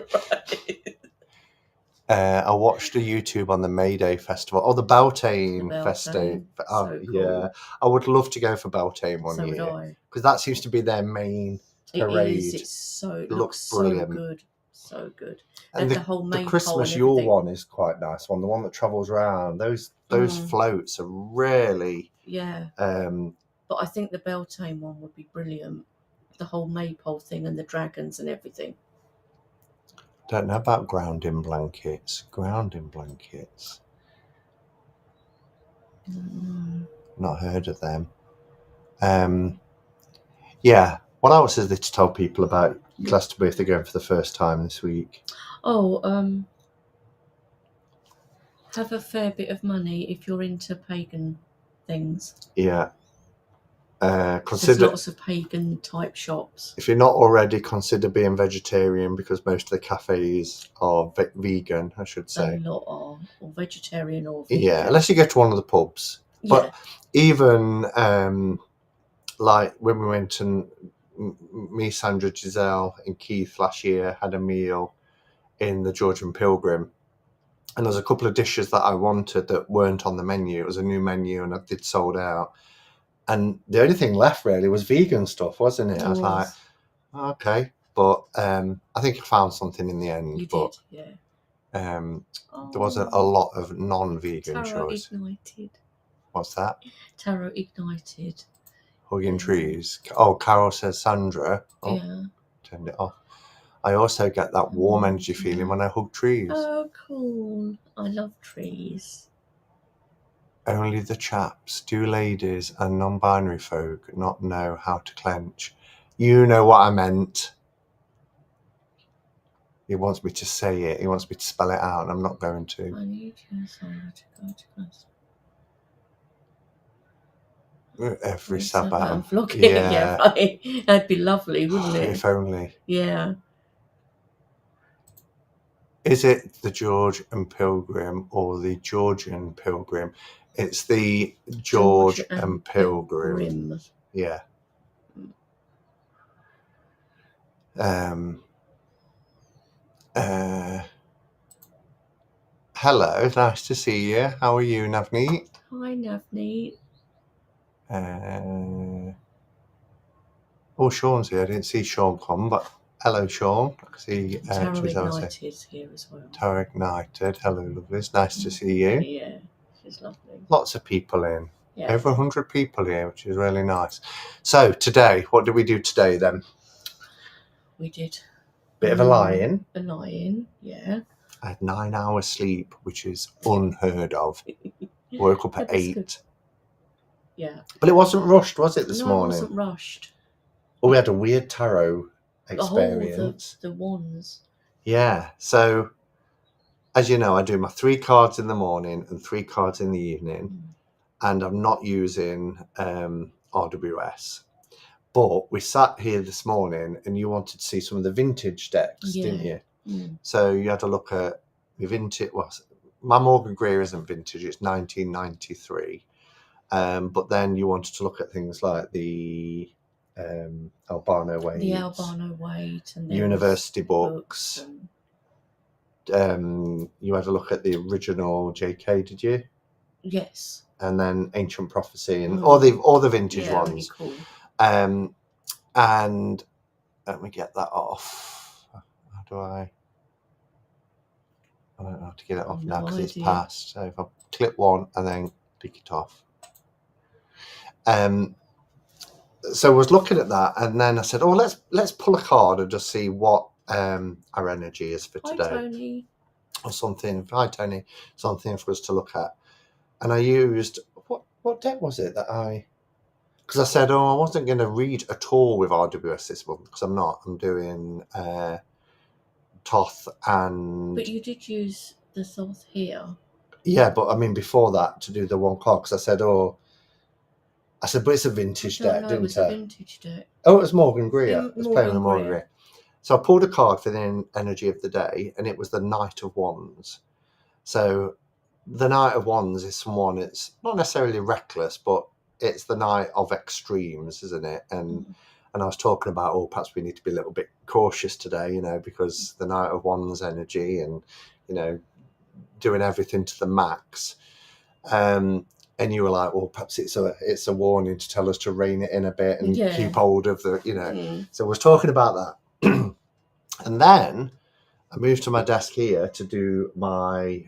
I watched a YouTube on the May Day festival. Oh, the Beltane Festival. Oh, So cool. yeah. I would love to go for Beltane one So would year. I. Because that seems to be their main parade. It looks looks brilliant. so good. So good. And the whole the maypole Christmas and Yule everything. one is quite nice one. The one that travels around. Those floats are really... Yeah. Um, But I think the Beltane one would be brilliant. The whole maypole thing and the dragons and everything. don't know about grounding blankets. Grounding blankets. Not heard of them. Yeah. What else is there to tell people about Glastonbury if they're going for the first time this week? Oh, have a fair bit of money if you're into pagan things. Yeah. There's Consider, lots of pagan type shops. if you're not already, consider being vegetarian, because most of the cafes are vegan, I should say. A lot are, or vegetarian or vegan. Yeah, unless you go to one of the pubs. But even like when we went and me, Sandra, Giselle and Keith last year had a meal in the Georgian Pilgrim, and there was a couple of dishes that I wanted that weren't on the menu. It was a new menu and it sold out. And the only thing left really was vegan stuff, wasn't it? I was like, okay. But I think I found something in the end. You but did, yeah. There was a lot of non-vegan Tarot choice. Ignited. What's that? Tarot Ignited. Hugging trees. Oh, Carol says Sandra. Oh, Yeah. turned it off. I also get that warm energy feeling when I hug trees. Oh, cool. I love trees. Only the chaps, do ladies and non-binary folk not know how to clench? You know what I meant. He wants me to say it. He wants me to spell it out, and I'm not going to. I need you, Sandra, to go to class. Every Sabbath. Vlogging. Yeah, right. That'd be lovely, wouldn't it? If only. Yeah. Is it the Georgian Pilgrim or the Georgian Pilgrim? It's the George and Pilgrim. Yeah. Hello, nice to see you. How are you, Navneet? Hi, Navneet. Oh, Sean's here. I didn't see Sean come, but hello, Sean. I see Tarot Ignited is here as well. Tarot Ignited. Hello, lovelies. Nice to see you. Yeah, she's lovely. Lots of people in. Yeah. Over 100 people here, which is really nice. So today, what did we do today then? We did. Bit of a lie-in. A lie-in, yeah. I had 9 hours sleep, which is unheard of. Woke up at 8. Good. Yeah. But it wasn't rushed, was it, this morning? No, it wasn't rushed. Oh, we had a weird tarot experience. The wands. Yeah. So, as you know, I do my 3 cards in the morning and 3 cards in the evening. And I'm not using RWS. But we sat here this morning and you wanted to see some of the vintage decks, didn't you? So you had a look at the vintage. Well, my Morgan Greer isn't vintage, it's 1993. But then you wanted to look at things like the Albano Weight. The Albano Weight and University books. You had a look at the original JK, did you? Yes. And then Ancient Prophecy and all the vintage ones. Really cool. And let me get that off. How do I don't know how to get it off now because it's past. So if I clip one and then pick it off. So I was looking at that and then I said, oh, let's pull a card and just see what our energy is for today. Hi, Tony. Or something. Hi, Tony. Something for us to look at. And I used, what deck was it that I? Because I said, I wasn't going to read at all with RWS this month because I'm not. I'm doing Toth and But you did use the Thoth here. yeah, but I mean before that to do the one card because I said, but it's a vintage deck, No, it didn't was I? a vintage deck. Oh, it was Morgan Greer. Yeah, I was playing with Morgan Morgan Greer. Greer. So I pulled a card for the energy of the day, and it was the Knight of Wands. So the Knight of Wands is someone, it's not necessarily reckless, but it's the Knight of extremes, isn't it? And I was talking about, perhaps we need to be a little bit cautious today, because the Knight of Wands energy and, doing everything to the max. And you were like, well, perhaps it's a warning to tell us to rein it in a bit and keep hold of the, So I was talking about that. And then I moved to my desk here to do my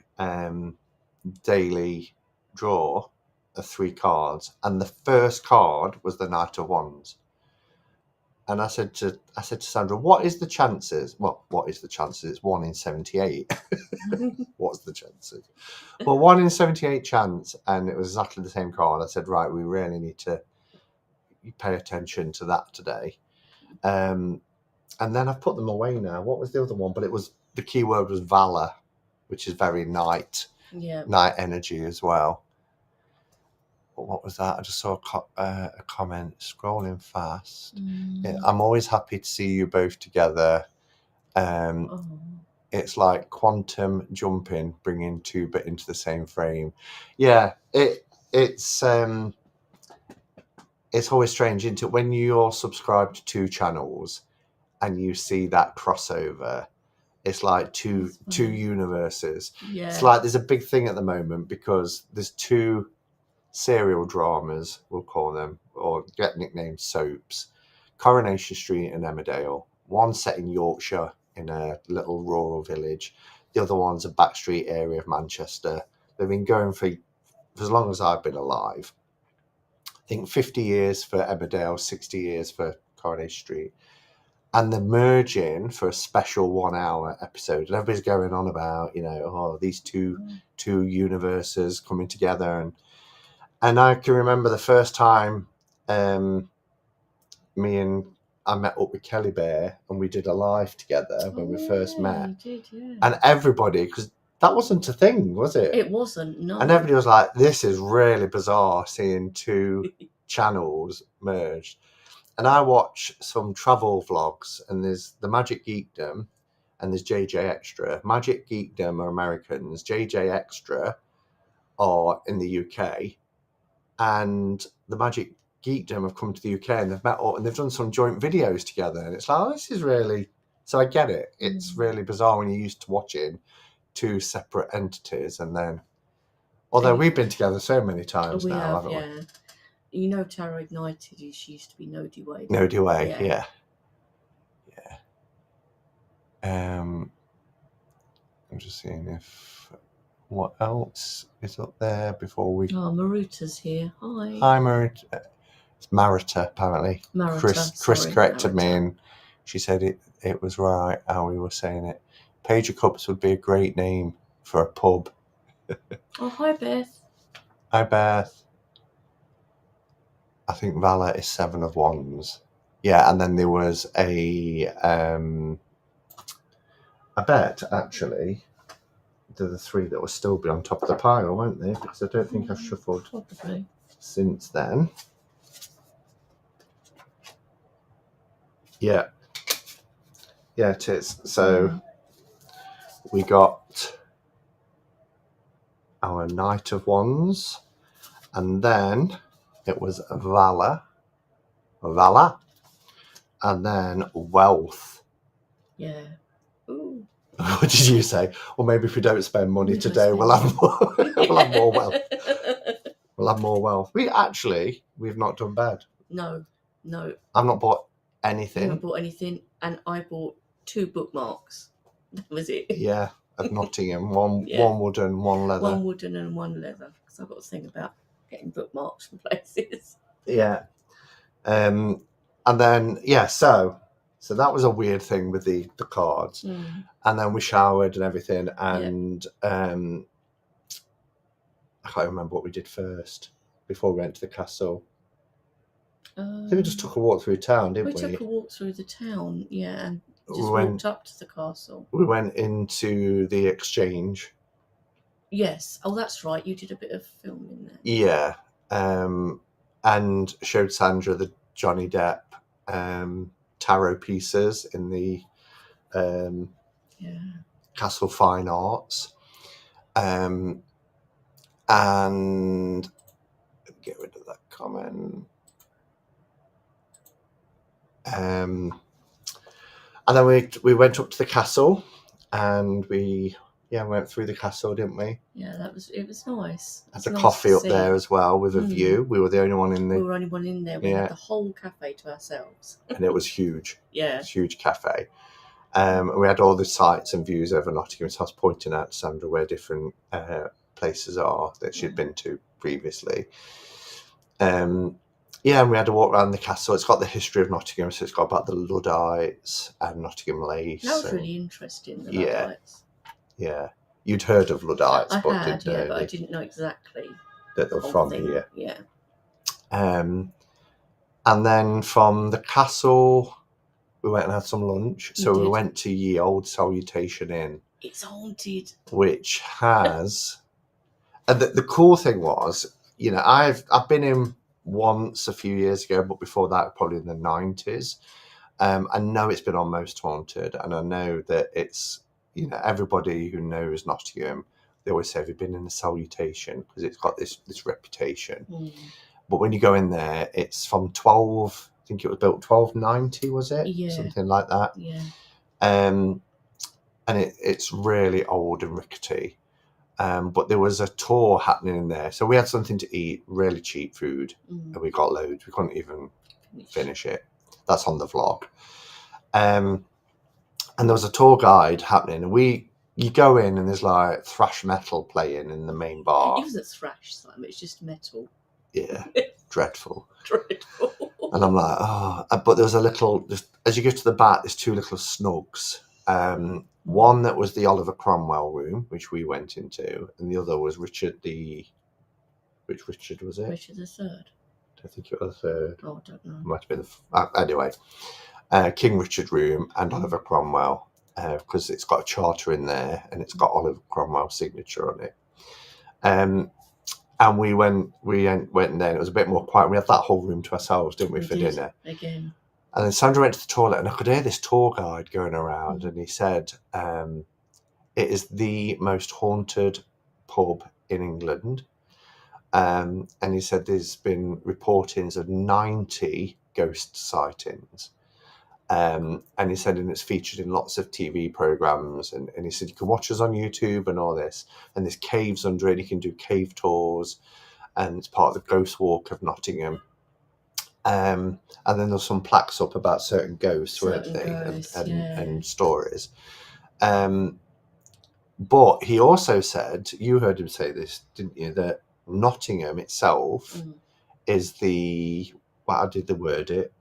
daily draw of 3 cards. And the first card was the Knight of Wands. And I said to Sandra, what is the chances? Well, what is the chances? It's 1 in 78. What's the chances? Well, 1 in 78 chance, and it was exactly the same card. I said, right, we really need to pay attention to that today. And then I've put them away now. What was the other one? But the keyword was valor, which is very night energy as well. But what was that? I just saw a comment scrolling fast. I'm always happy to see you both together. It's like quantum jumping, bringing 2 bit into the same frame. Yeah, it's always strange, isn't it, when you're subscribed to 2 channels and you see that crossover. It's like two universes. Yeah. It's like there's a big thing at the moment because there's 2 serial dramas, we'll call them, or get nicknamed soaps. Coronation Street and Emmerdale. One set in Yorkshire in a little rural village. The other one's a backstreet area of Manchester. They've been going for as long as I've been alive. I think 50 years for Emmerdale, 60 years for Coronation Street. And they're merging for a special 1 hour episode. And everybody's going on about, these two universes coming together. And I can remember the first time I met up with Kelly Bear and we did a live together when we first met. You did, yeah. And everybody, because that wasn't a thing, was it? It wasn't, no. And everybody was like, this is really bizarre seeing 2 channels merged. And I watch some travel vlogs, and there's the Magic Geekdom and there's JJ Extra. Magic Geekdom are Americans, JJ Extra are in the UK, and the Magic Geekdom have come to the UK and they've met up and they've done some joint videos together. And it's like, this is really... So I get it. It's really bizarre when you're used to watching 2 separate entities, and then... Although we've been together so many times now, haven't we? Tarot Ignited, she used to be Nodie Way. Nodie Way, yeah. I'm just seeing what else is up there before we... Oh, Maruta's here. Hi. Hi, Maruta. It's Marita, apparently. Chris corrected me, and she said it was right how we were saying it. Page of Cups would be a great name for a pub. Oh, hi, Beth. Hi, Beth. I think Valor is 7 of Wands. Yeah, and then there was I bet, actually, the 3 that will still be on top of the pile, won't they? Because I don't think I've shuffled since then. Yeah, it is. So we got our Knight of Wands, and then it was Valor, and then Wealth. Yeah. Ooh. What did you say? Well, maybe if we don't spend money today, we'll have more. We'll have more wealth. We'll have more wealth. We've not done bad. No. I've not bought anything. You haven't bought anything, and I bought 2 bookmarks. That was it. Yeah, of Nottingham. One wooden, one leather. One wooden and one leather, because I've got a thing about getting bookmarks from places. Yeah. And then, so that was a weird thing with the cards. And then we showered and everything, and I can't remember what we did first. before we went to the castle? I think we Um, just took a walk through town, didn't we? took a walk through the town, yeah, and just We went- walked up to the castle. We went into the exchange. Yes. Oh, that's right. You did a bit of filming there. Yeah. And showed Sandra the Johnny Depp tarot pieces in the Yeah. Castle Fine Arts. And get rid of that comment. And then we went up to the castle, and we went through the castle, didn't we? Yeah, it was nice. Had a coffee up there as well with a view. We were the only one in We the, were only one in there. We had the whole cafe to ourselves. and it was huge. Yeah. It's a huge cafe. We had all the sights and views over Nottingham. So I was pointing out to Sandra where different places are that she'd been to previously. Yeah, and we had to walk around the castle. It's got the history of Nottingham, so it's got about the Luddites and Nottingham Lace. That was really interesting, the Yeah. Luddites. Yeah. You'd heard of Luddites, I but had, but I didn't know exactly that they were from here. Yeah. And then from the castle, we went and had some lunch. So we went to Ye Old Salutation Inn. It's haunted. Which has... and the cool thing was, I've been in once a few years ago, but before that, probably in the 90s. I know it's been on Most Haunted, and I know that it's, everybody who knows Nottingham, they always say, have you been in the Salutation? Because it's got this reputation. But when you go in there, it's from I think it was built 1290, was it? Yeah. Something like that. Yeah. And it's really old and rickety. But there was a tour happening in there. So we had something to eat, really cheap food, and we got loads. We couldn't even finish it. That's on the vlog. And there was a tour guide happening, and you go in and there's like thrash metal playing in the main bar. It wasn't thrash, Simon, it's just metal. Yeah, dreadful. Dreadful. And I'm like, oh, but there was as you go to the back, there's two little snugs. One that was the Oliver Cromwell room, which we went into, and the other was which Richard was it? Richard III. I think it was the third. Oh, I don't know. Might have been anyway. King Richard room and Oliver Cromwell, because it's got a charter in there and it's got Oliver Cromwell's signature on it. And we went there, and it was a bit more quiet. We had that whole room to ourselves, didn't we, for dinner? Again. And then Sandra went to the toilet, and I could hear this tour guide going around, and he said, it is the most haunted pub in England. And he said there's been reportings of 90 ghost sightings. And he said, and it's featured in lots of TV programs. And he said, you can watch us on YouTube and all this. And there's caves under it. You can do cave tours. And it's part of the Ghost Walk of Nottingham. And then there's some plaques up about certain ghosts, weren't they? And stories. But he also said, you heard him say this, didn't you? That Nottingham itself is how did they word it?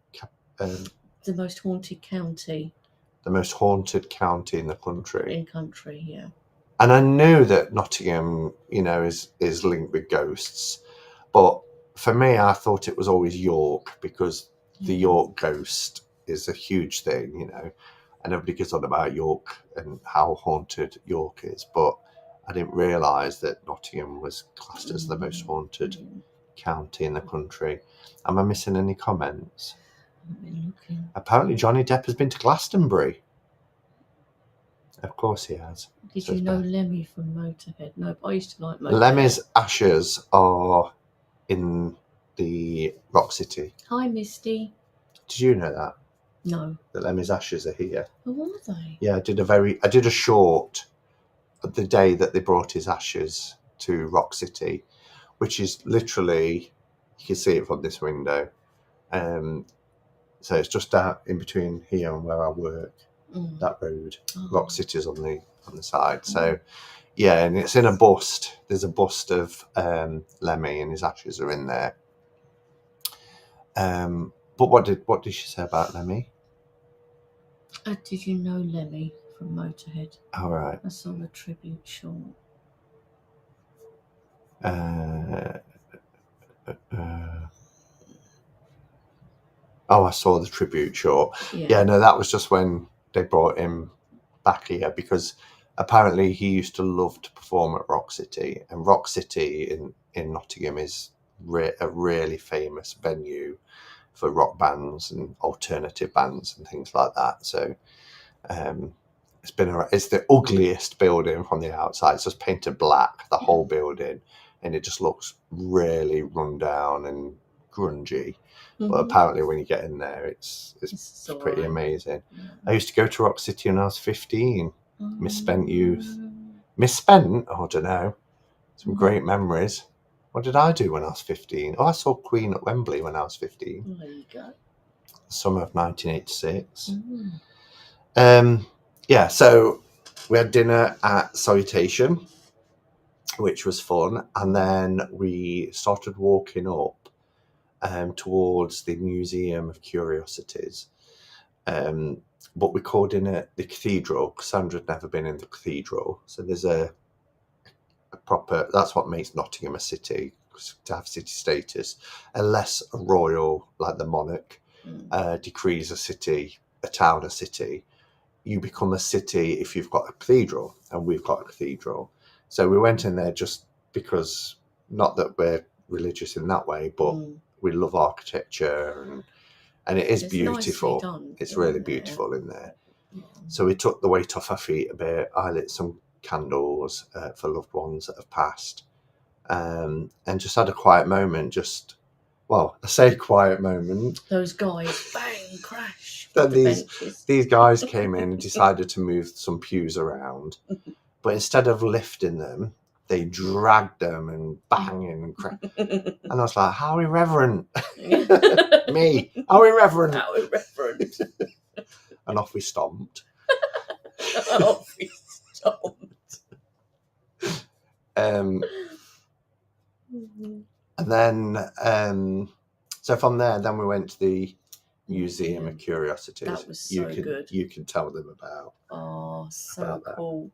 The most haunted county. The most haunted county in the country. Yeah. And I knew that Nottingham, is linked with ghosts. But for me, I thought it was always York, because the York ghost is a huge thing, and everybody gets on about York and how haunted York is. But I didn't realise that Nottingham was classed as the most haunted county in the country. Am I missing any comments? I've been looking. Apparently Johnny Depp has been to Glastonbury. Of course he has. Did you know Lemmy from Motorhead? No, but I used to like Motorhead. Lemmy's ashes are in the Rock City. Hi, Misty. Did you know that? No. That Lemmy's ashes are here. Oh, are they? Yeah, I did a short the day that they brought his ashes to Rock City, which is literally, you can see it from this window. So it's just out in between here and where I work. That road. Rock City's on the side. So yeah, and it's in a bust. There's a bust of Lemmy, and his ashes are in there. But what did she say about Lemmy? Did you know Lemmy from Motorhead? All right. I saw the tribute short. I saw the tribute short. Yeah, no, that was just when they brought him back here, because apparently he used to love to perform at Rock City, and Rock City in Nottingham is a really famous venue for rock bands and alternative bands and things like that. So it's the ugliest building from the outside. It's just painted black, the whole building, and it just looks really run down and grungy. But apparently when you get in there, it's pretty amazing. I used to go to Rock City when I was 15. Misspent youth. Misspent? Oh, I don't know. Some great memories. What did I do when I was 15? Oh, I saw Queen at Wembley when I was 15. There you go. Summer of 1986. Yeah, so we had dinner at Salutation, which was fun. And then we started walking up towards the Museum of Curiosities. But we called in at the cathedral, because Sandra had never been in the cathedral. So there's a proper, that's what makes Nottingham a city, to have city status. Unless a royal, like the monarch, decrees a town a city, you become a city if you've got a cathedral, and we've got a cathedral. So we went in there just because, not that we're religious in that way, but we love architecture, and it's beautiful. Done, it's really beautiful in there. So we took the weight off our feet a bit. I lit some candles for loved ones that have passed, and just had a quiet moment. I say quiet moment. Those guys, bang, crash. Then these guys came in and decided to move some pews around, but instead of lifting them, they dragged them and banging and crash. And I was like, how irreverent. Me, how irreverent. How irreverent. And off we stomped. And then, so from there, then we went to the Museum of Curiosities. That was so good. You can tell them about. Oh, so cool.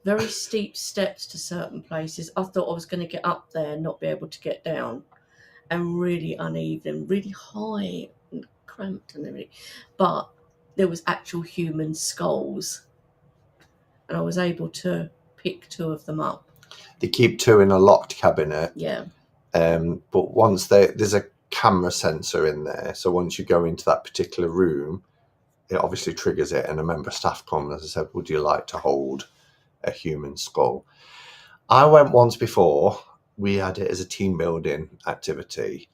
Very steep steps to certain places. I thought I was going to get up there and not be able to get down, and really uneven, really high and cramped and everything. But there was actual human skulls, and I was able to pick 2 of them up. They keep 2 in a locked cabinet. Yeah. But once there's a camera sensor in there, so once you go into that particular room, it obviously triggers it, and a member of staff comes, as I said, would you like to hold a human skull? I went once before. We had it as a team building activity,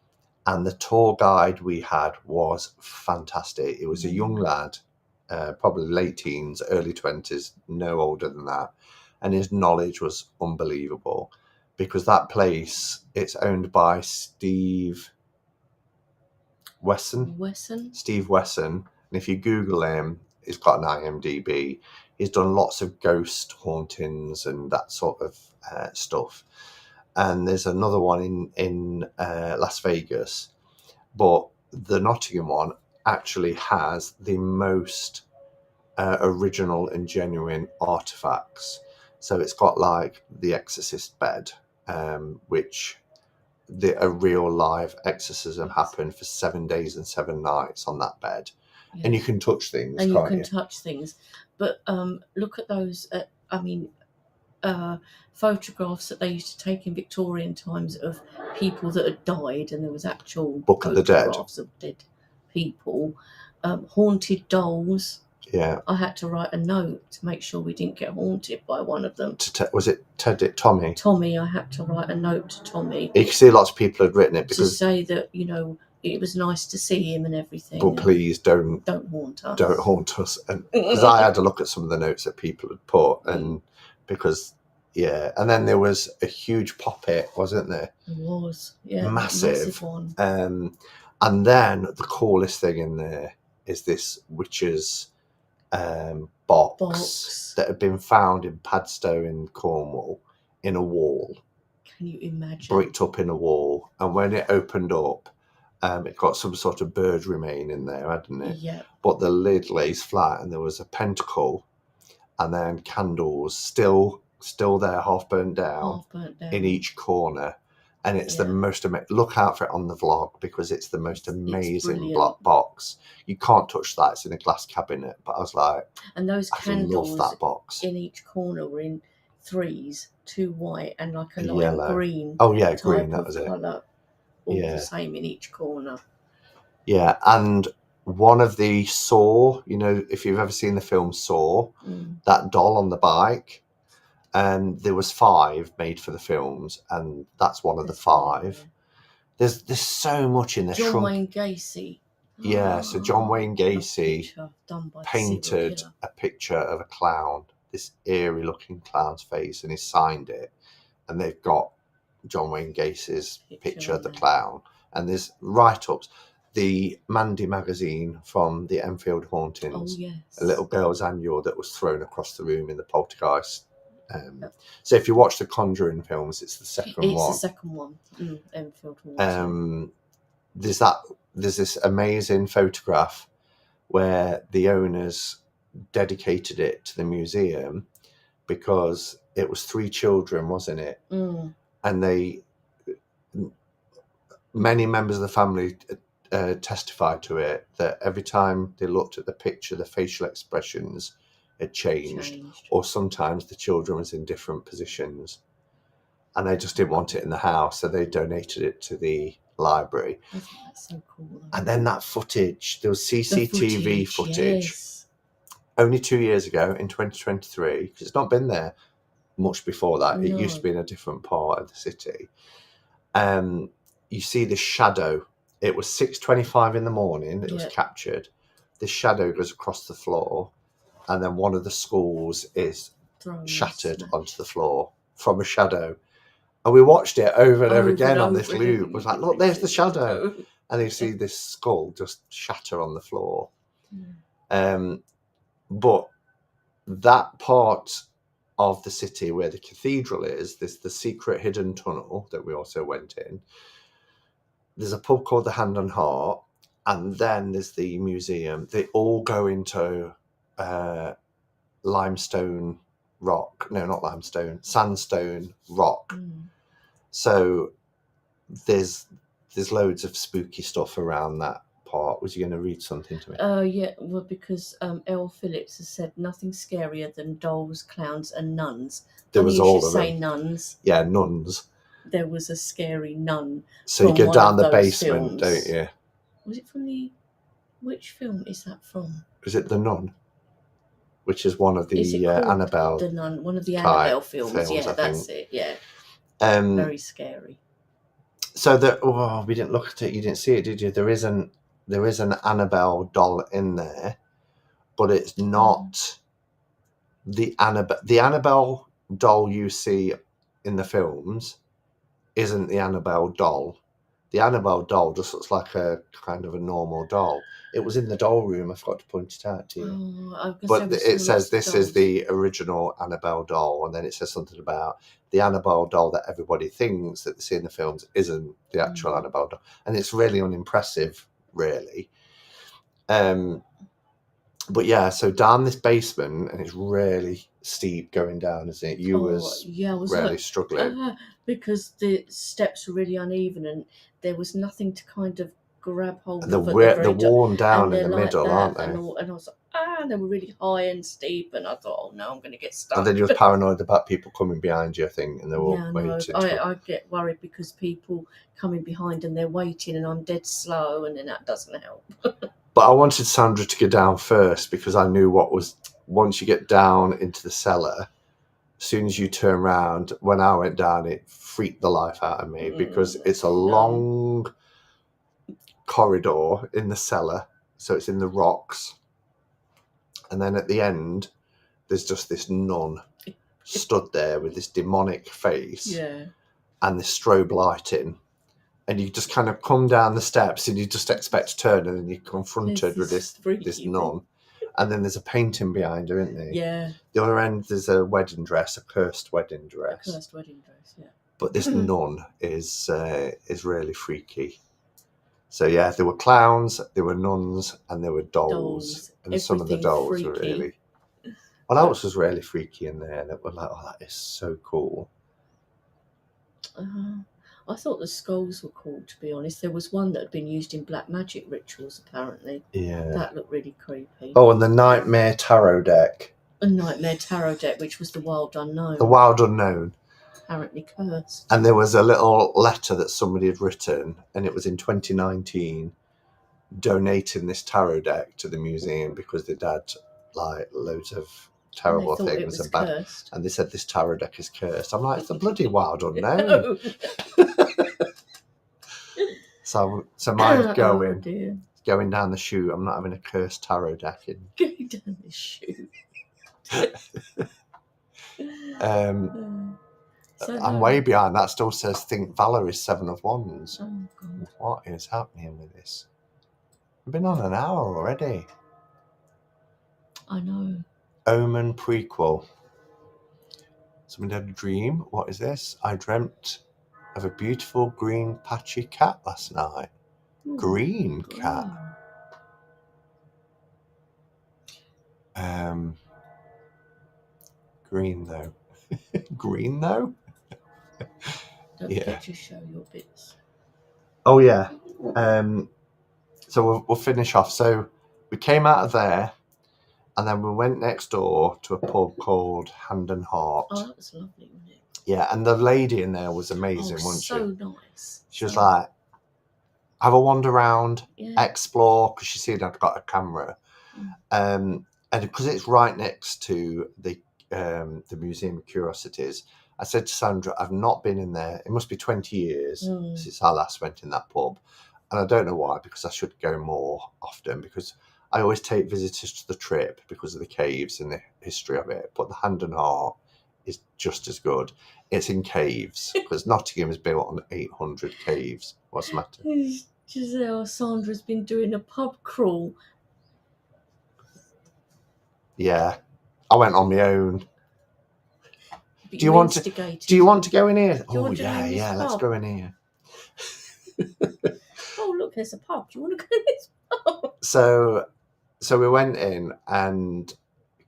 and the tour guide we had was fantastic. It was a young lad, probably late teens, early 20s, no older than that. And his knowledge was unbelievable, because that place, it's owned by Steve Wesson. Steve Wesson. And if you Google him, he's got an IMDb. He's done lots of ghost hauntings and that sort of stuff. And there's another one in Las Vegas. But the Nottingham one actually has the most original and genuine artifacts. So it's got like the Exorcist bed, which a real live exorcism happened for 7 days and 7 nights on that bed. Yeah. And you can touch things, and you can touch things. But look at those, photographs that they used to take in Victorian times of people that had died, and there was actual Book of the Dead. Photographs of dead people. Haunted dolls. Yeah. I had to write a note to make sure we didn't get haunted by one of them. Was it Tommy? Tommy, I had to write a note to Tommy. You can see lots of people had written it because... to say that, it was nice to see him and everything. But please don't haunt us. Don't haunt us. Because I had to look at some of the notes that people had put, and because... Yeah, and then there was a huge poppet, wasn't there? There was, yeah. Massive one. And then the coolest thing in there is this witch's box that had been found in Padstow in Cornwall in a wall. Can you imagine? Bricked up in a wall. And when it opened up, it got some sort of bird remain in there, hadn't it? Yeah. But the lid lays flat, and there was a pentacle, and then candles still still there, half burnt down, half burnt down. in each corner. And it's the Yeah. most amazing. Look out for it on the vlog, because it's the most amazing brilliant. box. You can't touch that. It's in a glass cabinet. But I was like, And those I candles love that box. in each corner were in threes, 2 white and like a lime Yellow. green. Oh yeah, type green. That of was it. colour, all Yeah. the same in each corner. Yeah, and one of the Saw, you know, if you've ever seen the film Saw, that doll on the bike, and there was 5 made for the films, and that's one of the 5. There's so much in the John Wayne Gacy. Yeah, so John Wayne Gacy done by painted a picture of a clown, this eerie looking clown's face, and he signed it, and they've got John Wayne Gacy's picture of the clown, and there's write-ups. The Mandy magazine from the Enfield Hauntings, a little girl's annual that was thrown across the room in the Poltergeist. So if you watch the Conjuring films, it's the second one. It's the second one. Enfield Haunting. There's this amazing photograph where the owners dedicated it to the museum because it was 3 children, wasn't it? And many members of the family testified to it, that every time they looked at the picture, the facial expressions had changed. Or sometimes the children was in different positions, and they just didn't want it in the house, so they donated it to the library. I think that's so cool. And then that footage, there was CCTV footage yes. only 2 years ago in 2023, because it's not been there much before that. It used to be in a different part of the city. You see the shadow. It was 6:25 in the morning. It was captured. The shadow goes across the floor, and then one of the schools is shattered onto the floor from a shadow. And we watched it over and over again on this loop. It was like, look, there's the shadow. And you see this skull just shatter on the floor. But that part of the city where the cathedral is, there's the secret hidden tunnel that we also went in. There's a pub called the Hand and Heart, and then there's the museum. They all go into limestone rock. No, not limestone, sandstone rock. So there's loads of spooky stuff around that part. Was you going to read something to me? Yeah, well, because Elle Phillips has said nothing scarier than dolls, clowns and nuns. There was all of them. Say nuns. Yeah, nuns. There was a scary nun. So you go down the basement, don't you? Was it from which film is that from? Is it The Nun? Which is one of the Annabelle. The Nun, one of the Annabelle films. Yeah, that's it. Yeah. Very scary. So we didn't look at it. You didn't see it, did you? There is an Annabelle doll in there, but it's not the Annabelle. The Annabelle doll you see in the films isn't the Annabelle doll. The Annabelle doll just looks like a kind of a normal doll. It was in the doll room. I forgot to point it out to you. But it says this is the original Annabelle doll, and then it says something about the Annabelle doll that everybody thinks that they see in the films isn't the actual Annabelle doll, and it's really unimpressive, really. But yeah, so down this basement, and it's really steep going down, isn't it? You was really struggling because the steps were really uneven, and there was nothing to kind of grab hold of. They're worn down in the middle, aren't they? And I was like, they were really high and steep, and I thought, oh no, I'm going to get stuck. And then you were paranoid about people coming behind you, I think, and they were waiting. I get worried because people coming behind and they're waiting, and I'm dead slow, and then that doesn't help. But I wanted Sandra to go down first because I knew once you get down into the cellar, as soon as you turn around, when I went down, it freaked the life out of me because it's a long corridor in the cellar. So it's in the rocks. And then at the end, there's just this nun stood there with this demonic face and this strobe lighting. And you just kind of come down the steps and you just expect to turn, and then you're confronted with this nun. And then there's a painting behind her, isn't there? Yeah. The other end, there's a wedding dress, a cursed wedding dress. A cursed wedding dress, yeah. But this nun is really freaky. So yeah, there were clowns, there were nuns, and there were dolls. And some of the dolls were really What else was really freaky in there that we're like, oh, that is so cool? I thought the skulls were cool, to be honest. There was one that had been used in black magic rituals, apparently. Yeah. That looked really creepy. Oh, and the Nightmare Tarot deck. A Nightmare Tarot deck, which was the Wild Unknown. The Wild Unknown. Apparently cursed. And there was a little letter that somebody had written, and it was in 2019, donating this tarot deck to the museum because they'd had like loads of terrible And they thought things it was and bad. cursed. And they said this tarot deck is cursed. I'm like, it's the bloody Wild Unknown. No. So mine's going. Oh dear. Going down the chute. I'm not having a cursed tarot deck in. Going down the chute. So I'm way behind. That still says Think Valor is 7 of Wands. Oh God. What is happening with this? We've been on an hour already. I know. Omen prequel. Somebody had a dream. What is this? I dreamt of a beautiful green patchy cat last night. Green cat. Green though. Green though? Don't forget to show your bits. Oh yeah. So we'll finish off. So we came out of there, and then we went next door to a pub called Hand and Heart. Oh, that was lovely, wasn't it? Yeah, and the lady in there was amazing, wasn't she? So nice. She was like, have a wander around, explore, because she said I'd got a camera. And because it's right next to the Museum of Curiosities, I said to Sandra, I've not been in there. It must be 20 years since I last went in that pub. And I don't know why, because I should go more often, because I always take visitors to the trip because of the caves and the history of it. But the Hand and Heart is just as good. It's in caves, because Nottingham is built on 800 caves. What's the matter? Giselle, Sandra's been doing a pub crawl. Yeah. I went on my own. Do you want to go in here? Oh yeah, let's go in here. Oh look, there's a pub. Do you want to go in this pub? So we went in, and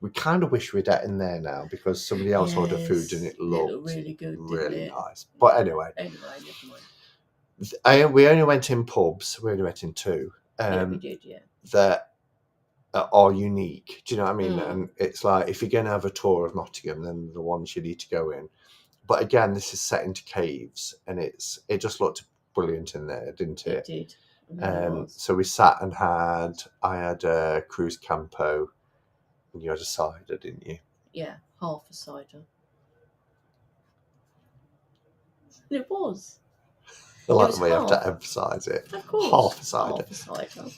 we kind of wish we'd in there now, because somebody else ordered food and it looked really good, really nice. But anyway, never mind. We only went in pubs. We only went in 2. We did, yeah. That are unique. Do you know what I mean? And it's like, if you're going to have a tour of Nottingham, then the ones you need to go in. But again, this is set into caves, and it just looked brilliant in there, didn't it? It did. So we sat and I had a Cruz Campo, and you had a cider, didn't you? Yeah, half a cider. It was. I like the way you have to emphasise it. Of course. Half a cider. Half a cider.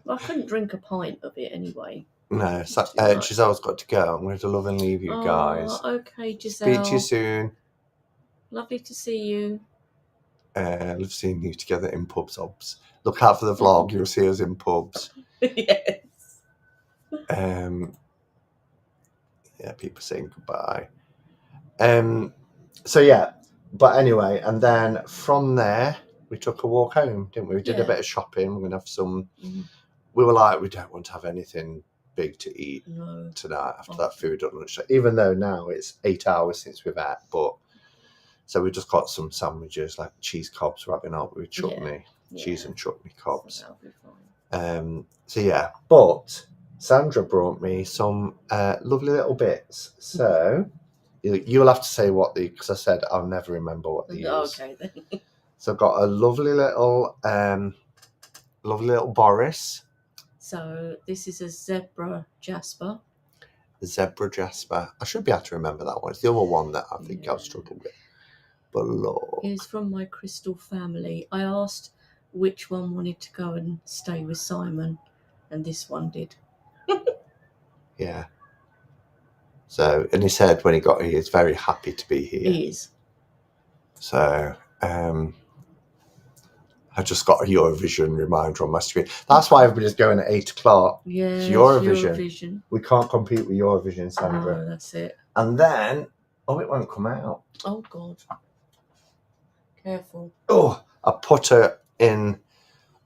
Well, I couldn't drink a pint of it anyway. No, Giselle's got to go. I'm going to love and leave you guys. Okay, Giselle. Speak to you soon. Lovely to see you. Love seeing you together in pubs, obs. Look out for the vlog. You'll see us in pubs. Yes. Yeah, people saying goodbye. So yeah, but anyway, and then from there we took a walk home, didn't we? We did a bit of shopping. We're gonna have some. We were like, we don't want to have anything big to eat tonight after that food at lunch. Even though now it's 8 hours since we've had, but so we just got some sandwiches, like cheese cobs, wrapping up with chutney, cheese and chutney cobs. So that'll be fine. So yeah, but Sandra brought me some lovely little bits. So you'll have to say what because I said I'll never remember what these. Okay then. So I've got a lovely little Boris. So this is a zebra jasper. Zebra jasper. I should be able to remember that one. It's the other one that I think I've struggled with. But Lord. It's from my crystal family. I asked which one wanted to go and stay with Simon, and this one did. Yeah. So, and he said when he got here, he's very happy to be here. He is. So, I just got a Eurovision reminder on my screen. That's why everybody's going at 8 o'clock. Yeah, Eurovision. We can't compete with Eurovision, Sandra. No, that's it. And then, it won't come out. Oh, God. Careful. Oh, I put her in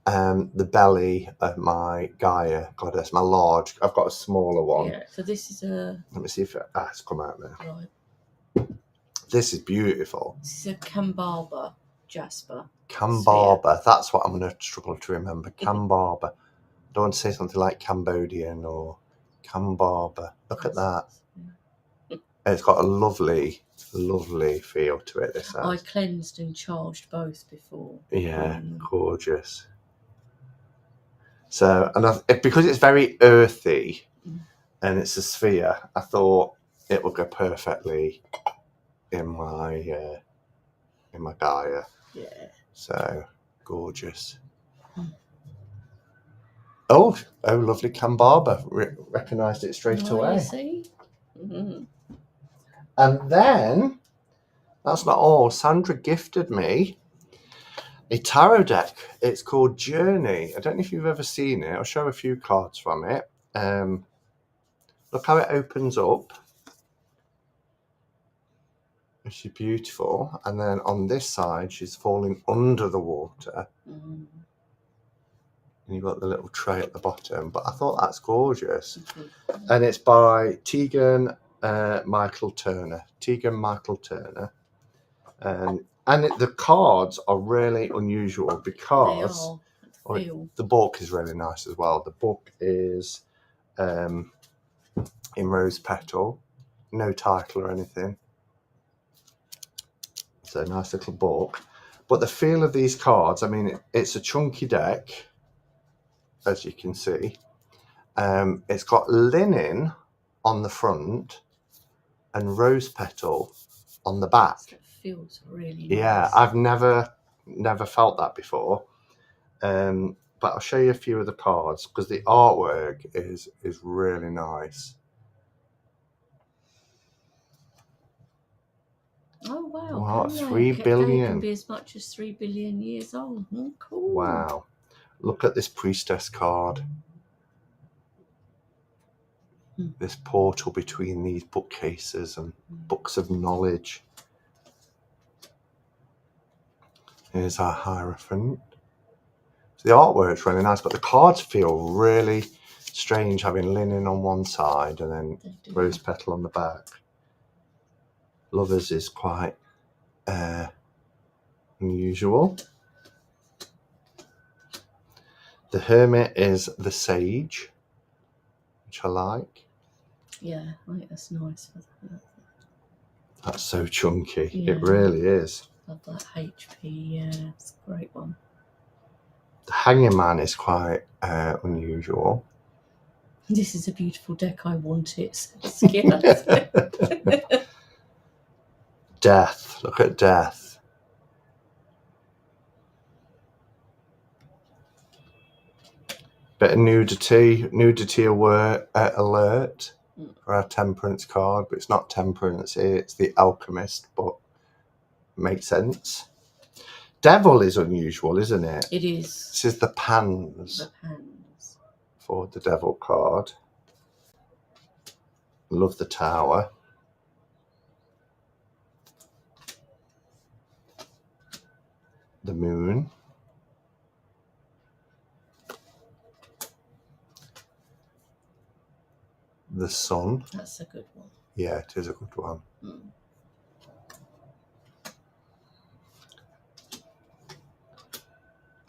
the belly of my Gaia goddess, my large. I've got a smaller one. Yeah. So this is a. Let me see if it's come out now. Right. This is beautiful. This is a Kambaba jasper. Kambaba. That's what I'm going to struggle to remember. Kambaba. I don't want to say something like Cambodian or Kambaba. Look at that. It's got a lovely, lovely feel to it. This has. I cleansed and charged both before. Yeah, gorgeous. So, and because it's very earthy and it's a sphere, I thought it would go perfectly in my Gaia. Yeah. So gorgeous. Oh, lovely Kambaba. Recognised it straight away. You see? Mm-hmm. And then, that's not all. Sandra gifted me a tarot deck. It's called Journey. I don't know if you've ever seen it. I'll show a few cards from it. Look how it opens up. She's beautiful. And then on this side, she's falling under the water. Mm. And you've got the little tray at the bottom. But I thought that's gorgeous. Mm-hmm. And it's by Tegan Michael Turner. And the cards are really unusual because the book is really nice as well. The book is in rose petal, no title or anything. It's a nice little book. But the feel of these cards, I mean, it's a chunky deck, as you can see. It's got linen on the front and rose petal on the back. It feels really nice. Yeah, I've never felt that before. But I'll show you a few of the cards because the artwork is really nice. Oh wow! Wow, 3 billion. They can be as much as 3 billion years old. Oh, cool! Wow! Look at this priestess card. This portal between these bookcases and books of knowledge. Here's our Hierophant. So the artwork's really nice, but the cards feel really strange having linen on one side and then rose petal on the back. Lovers is quite unusual. The Hermit is the Sage, which I like. Yeah, I think that's nice. That's so chunky. Yeah. It really is. Love that HP. Yeah, it's a great one. The Hanging Man is quite unusual. This is a beautiful deck. I want it. Death. Look at Death. Bit of nudity alert for our Temperance card, but it's not Temperance, it's the Alchemist, but makes sense. Devil is unusual, isn't it? It is. This is the Pans. For the Devil card. Love the Tower. The Moon. The Sun. That's a good one. Yeah, it is a good one.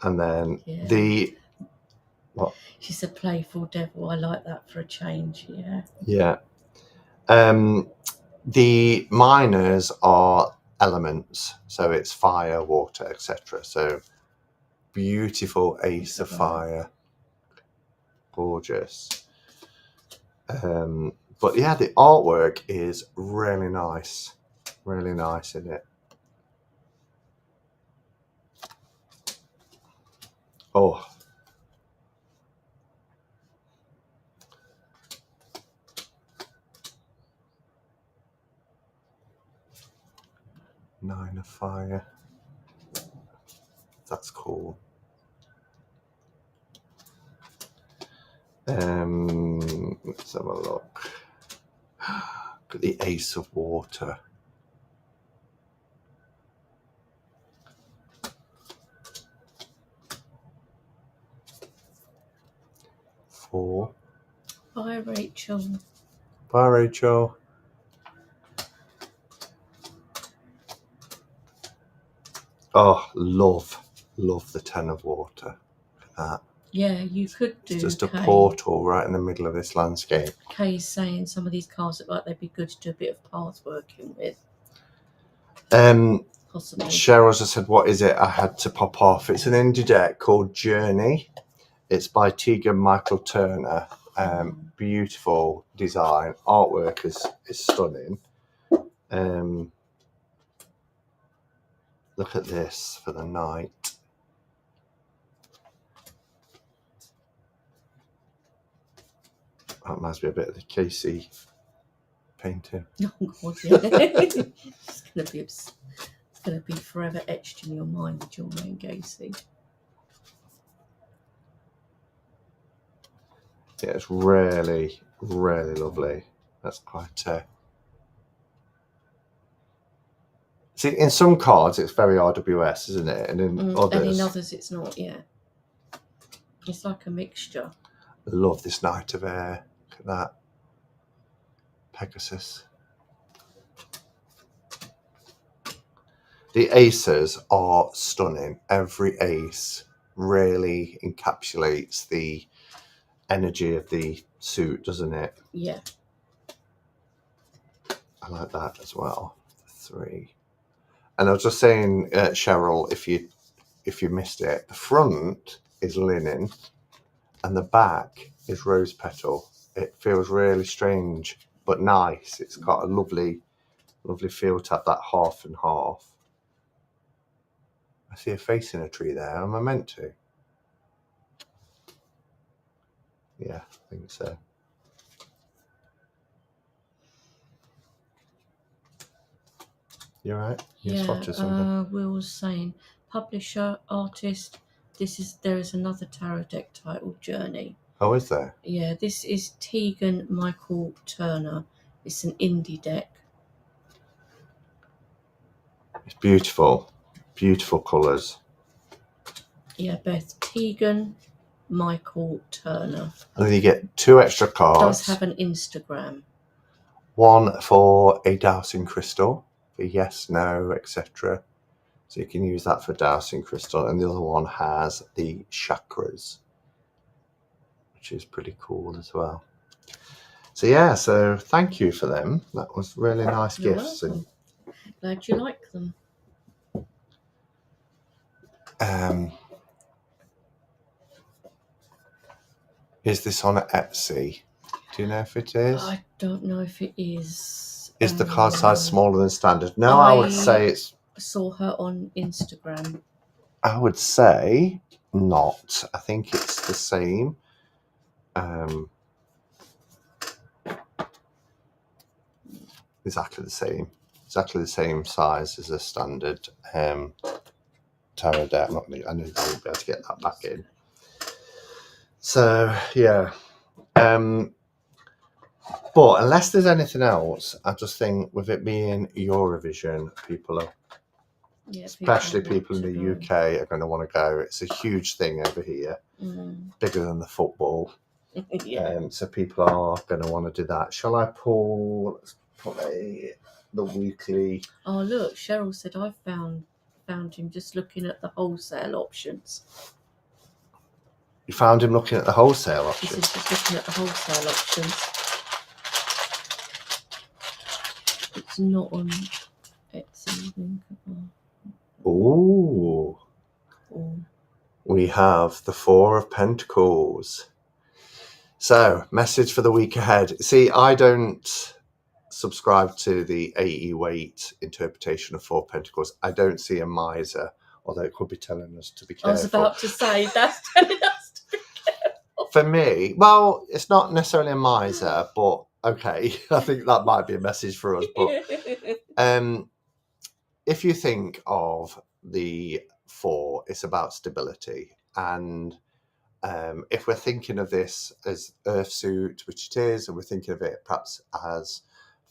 And then what? She's a playful devil. I like that for a change. Yeah. Yeah. The minors are elements, so it's fire, water, etc. So beautiful Ace of Fire. Gorgeous. But yeah, the artwork is really nice. Really nice, isn't it? Oh. Nine of Fire. That's cool. Let's have a look. Look at the Ace of Water. 4. Bye, Rachel. Bye, Rachel. Oh, love the Ten of Water. Look at that. Yeah, you could do. It's just a Kay. portal right in the middle of this landscape. Kay's saying some of these cars look like they'd be good to do a bit of path working with. Possibly. Cheryl just said, what is it? I had to pop off. It's an indie deck called Journey. It's by Tegan Michael Turner. Beautiful design. Artwork is stunning. Look at this for the night. That reminds me a bit of the Casey painting. Oh God, yeah. It's gonna be forever etched in your mind, the John Wayne Gacy. Yeah, it's really, really lovely. That's quite. See, in some cards it's very RWS, isn't it? And in others, it's not. Yeah, it's like a mixture. I love this Knight of Air. Look at that. Pegasus. The aces are stunning. Every ace really encapsulates the energy of the suit, doesn't it? Yeah. I like that as well. 3. And I was just saying, Cheryl, if you missed it, the front is linen and the back is rose petal. It feels really strange but nice. It's got a lovely feel to have that half and half. I see a face in a tree there. Am I meant to? Yeah, I think so. You right? Yeah. Will was saying, publisher, artist. There is another tarot deck titled Journey. Oh, is there? Yeah, this is Tegan Michael Turner. It's an indie deck. It's beautiful. Beautiful colours. Yeah, Beth. Tegan Michael Turner. And then you get 2 extra cards. Does have an Instagram. One for a dowsing crystal, for yes, no, etc. So you can use that for dowsing crystal. And the other one has the chakras, which is pretty cool as well. So yeah, so thank you for them. That was really nice You're gifts. welcome. Glad you like them. Is this on Etsy? Do you know if it is? I don't know if it is. Is the card size smaller than standard? No, I would say it's. Saw her on Instagram. I would say not. I think it's the same. Exactly the same size as a standard tarot deck. I know you won't be able to get that back in. So yeah, but unless there's anything else, I just think with it being Eurovision, people are, especially people in the UK, are going to want to go. It's a huge thing over here, bigger than the football. Yeah. So people are going to want to do that. Shall I pull? Let's play the weekly. Oh look, Cheryl said I found him just looking at the wholesale options. You found him looking at the wholesale options? This is just looking at the wholesale options. It's not on Etsy. Ooh. We have the 4 of Pentacles. So, message for the week ahead. See, I don't subscribe to the AE weight interpretation of 4 Pentacles. I don't see a miser, although it could be telling us to be careful. I was about to say, that's telling us to be careful. For me, well, it's not necessarily a miser, but okay, I think that might be a message for us. But if you think of the 4, it's about stability. And if we're thinking of this as earth suit, which it is, and we're thinking of it perhaps as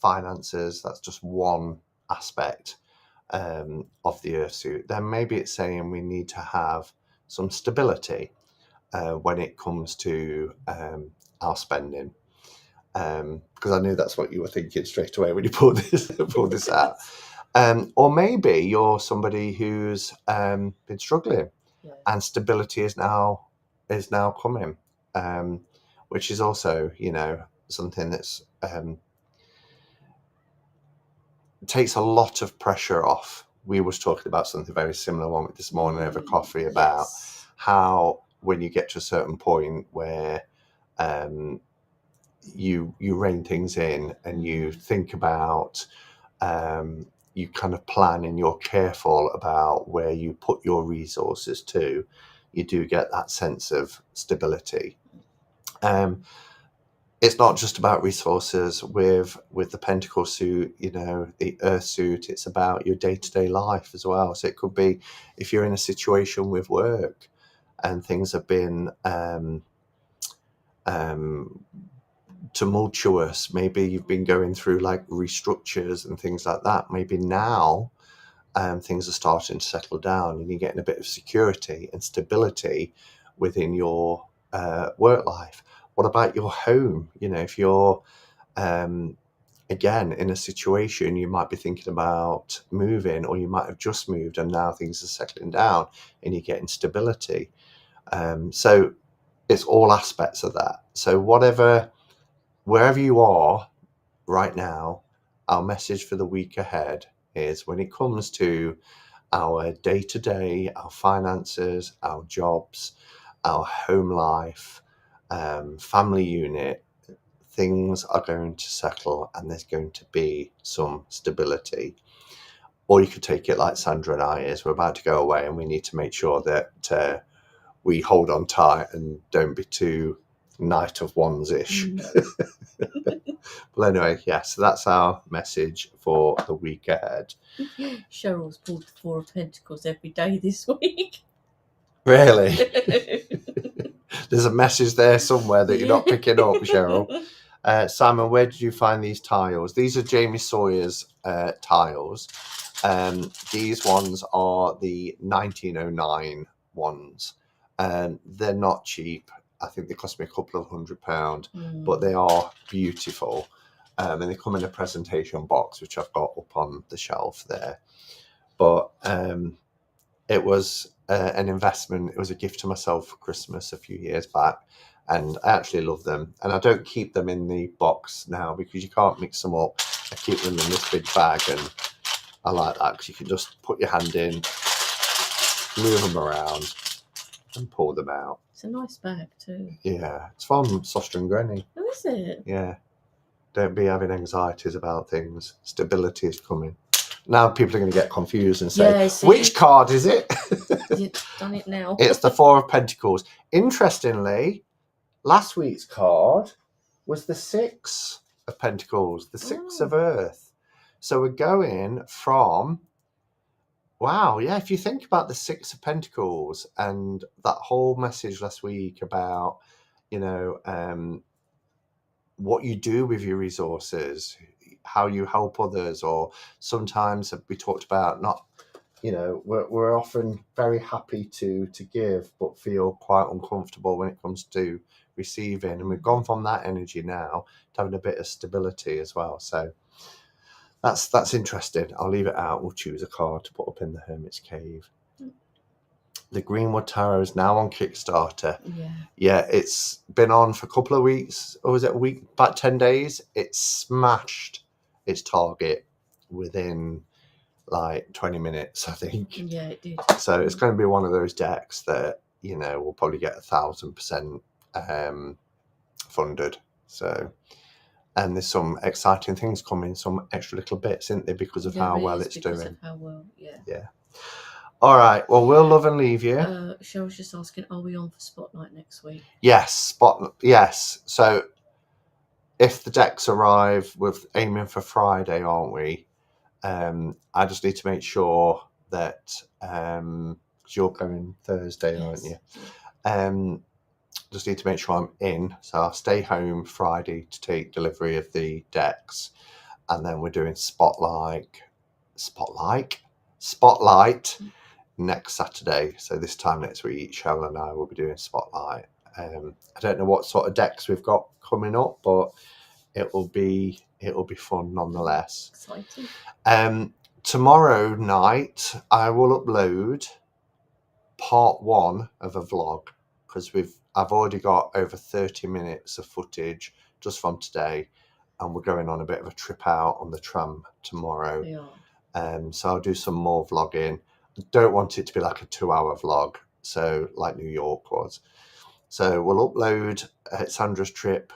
finances, that's just one aspect of the earth suit, then maybe it's saying we need to have some stability. when it comes to our spending. Because I knew that's what you were thinking straight away when you pulled this out. Or maybe you're somebody who's been struggling, and stability is now coming, which is also, something that's takes a lot of pressure off. We was talking about something very similar one this morning over coffee about how when you get to a certain point where you rein things in and you think about, you kind of plan and you're careful about where you put your resources to, you do get that sense of stability. It's not just about resources with the Pentacle suit, the Earth suit. It's about your day-to-day life as well. So it could be if you're in a situation with work and things have been tumultuous. Maybe you've been going through like restructures and things like that. Maybe now things are starting to settle down and you're getting a bit of security and stability within your work life. What about your home? If you're again in a situation, you might be thinking about moving, or you might have just moved and now things are settling down and you're getting stability. So it's all aspects of that. So wherever you are right now, our message for the week ahead is, when it comes to our day-to-day, our finances, our jobs, our home life, family unit, things are going to settle and there's going to be some stability. Or you could take it like Sandra and I is, we're about to go away and we need to make sure that we hold on tight and don't be too Knight of Wands-ish. Well, anyway, so that's our message for the week ahead. Cheryl's pulled the Four of Pentacles every day this week. Really? There's a message there somewhere that you're not picking up, Cheryl. Simon, where did you find these tiles? These are Jamie Sawyer's tiles. These ones are the 1909 ones. They're not cheap. I think they cost me a couple of £100, but they are beautiful. And they come in a presentation box, which I've got up on the shelf there. But it was an investment. It was a gift to myself for Christmas a few years back. And I actually love them. And I don't keep them in the box now because you can't mix them up. I keep them in this big bag. And I like that because you can just put your hand in, move them around, and pull them out. It's a nice bag too. Yeah, it's from Soster and Granny. Oh, is it? Yeah. Don't be having anxieties about things. Stability is coming. Now people are going to get confused and say, which card is it? You've done it now. It's the Four of Pentacles. Interestingly, last week's card was the Six of Pentacles, the Six of Earth. So we're going from... Wow, yeah, if you think about the Six of Pentacles and that whole message last week about, what you do with your resources, how you help others, or sometimes we talked about not, we're often very happy to give, but feel quite uncomfortable when it comes to receiving. And we've gone from that energy now to having a bit of stability as well. So that's interesting. I'll leave it out. We'll choose a card to put up in the Hermit's Cave. The Greenwood Tarot is now on Kickstarter. Yeah, it's been on for a couple of weeks, or was it a week? About 10 days. It smashed its target within like 20 minutes, I think. Yeah, it did. So it's going to be one of those decks that, will probably get 1,000% funded. So, and there's some exciting things coming, some extra little bits, isn't there, because of how well it's doing. Of how well, yeah. All right. Well, we'll love and leave you. Cheryl's just asking, are we on for Spotlight next week? Yes. Yes. So if the decks arrive, we're aiming for Friday, aren't we? I just need to make sure that, because you're going Thursday, aren't you? Just need to make sure I'm in. So I'll stay home Friday to take delivery of the decks. And then we're doing Spotlight next Saturday. So this time next week, Cheryl and I will be doing Spotlight. I don't know what sort of decks we've got coming up, but it'll be fun nonetheless. Exciting. Tomorrow night I will upload part 1 of a vlog, because I've already got over 30 minutes of footage just from today, and we're going on a bit of a trip out on the tram tomorrow. Yeah. So I'll do some more vlogging. I don't want it to be like a 2-hour vlog, so like New York was. So we'll upload Sandra's trip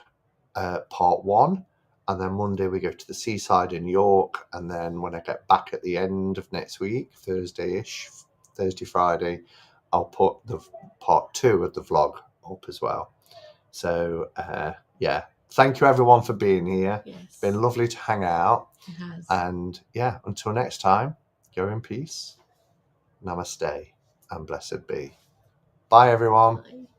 part 1, and then Monday we go to the seaside in York, and then when I get back at the end of next week, Thursday, Friday, I'll put the part 2 of the vlog up as well. So yeah, thank you everyone for being here. Yes. It's been lovely to hang out. It has. And yeah, until next time, go in peace. Namaste and blessed be. Bye everyone. Bye.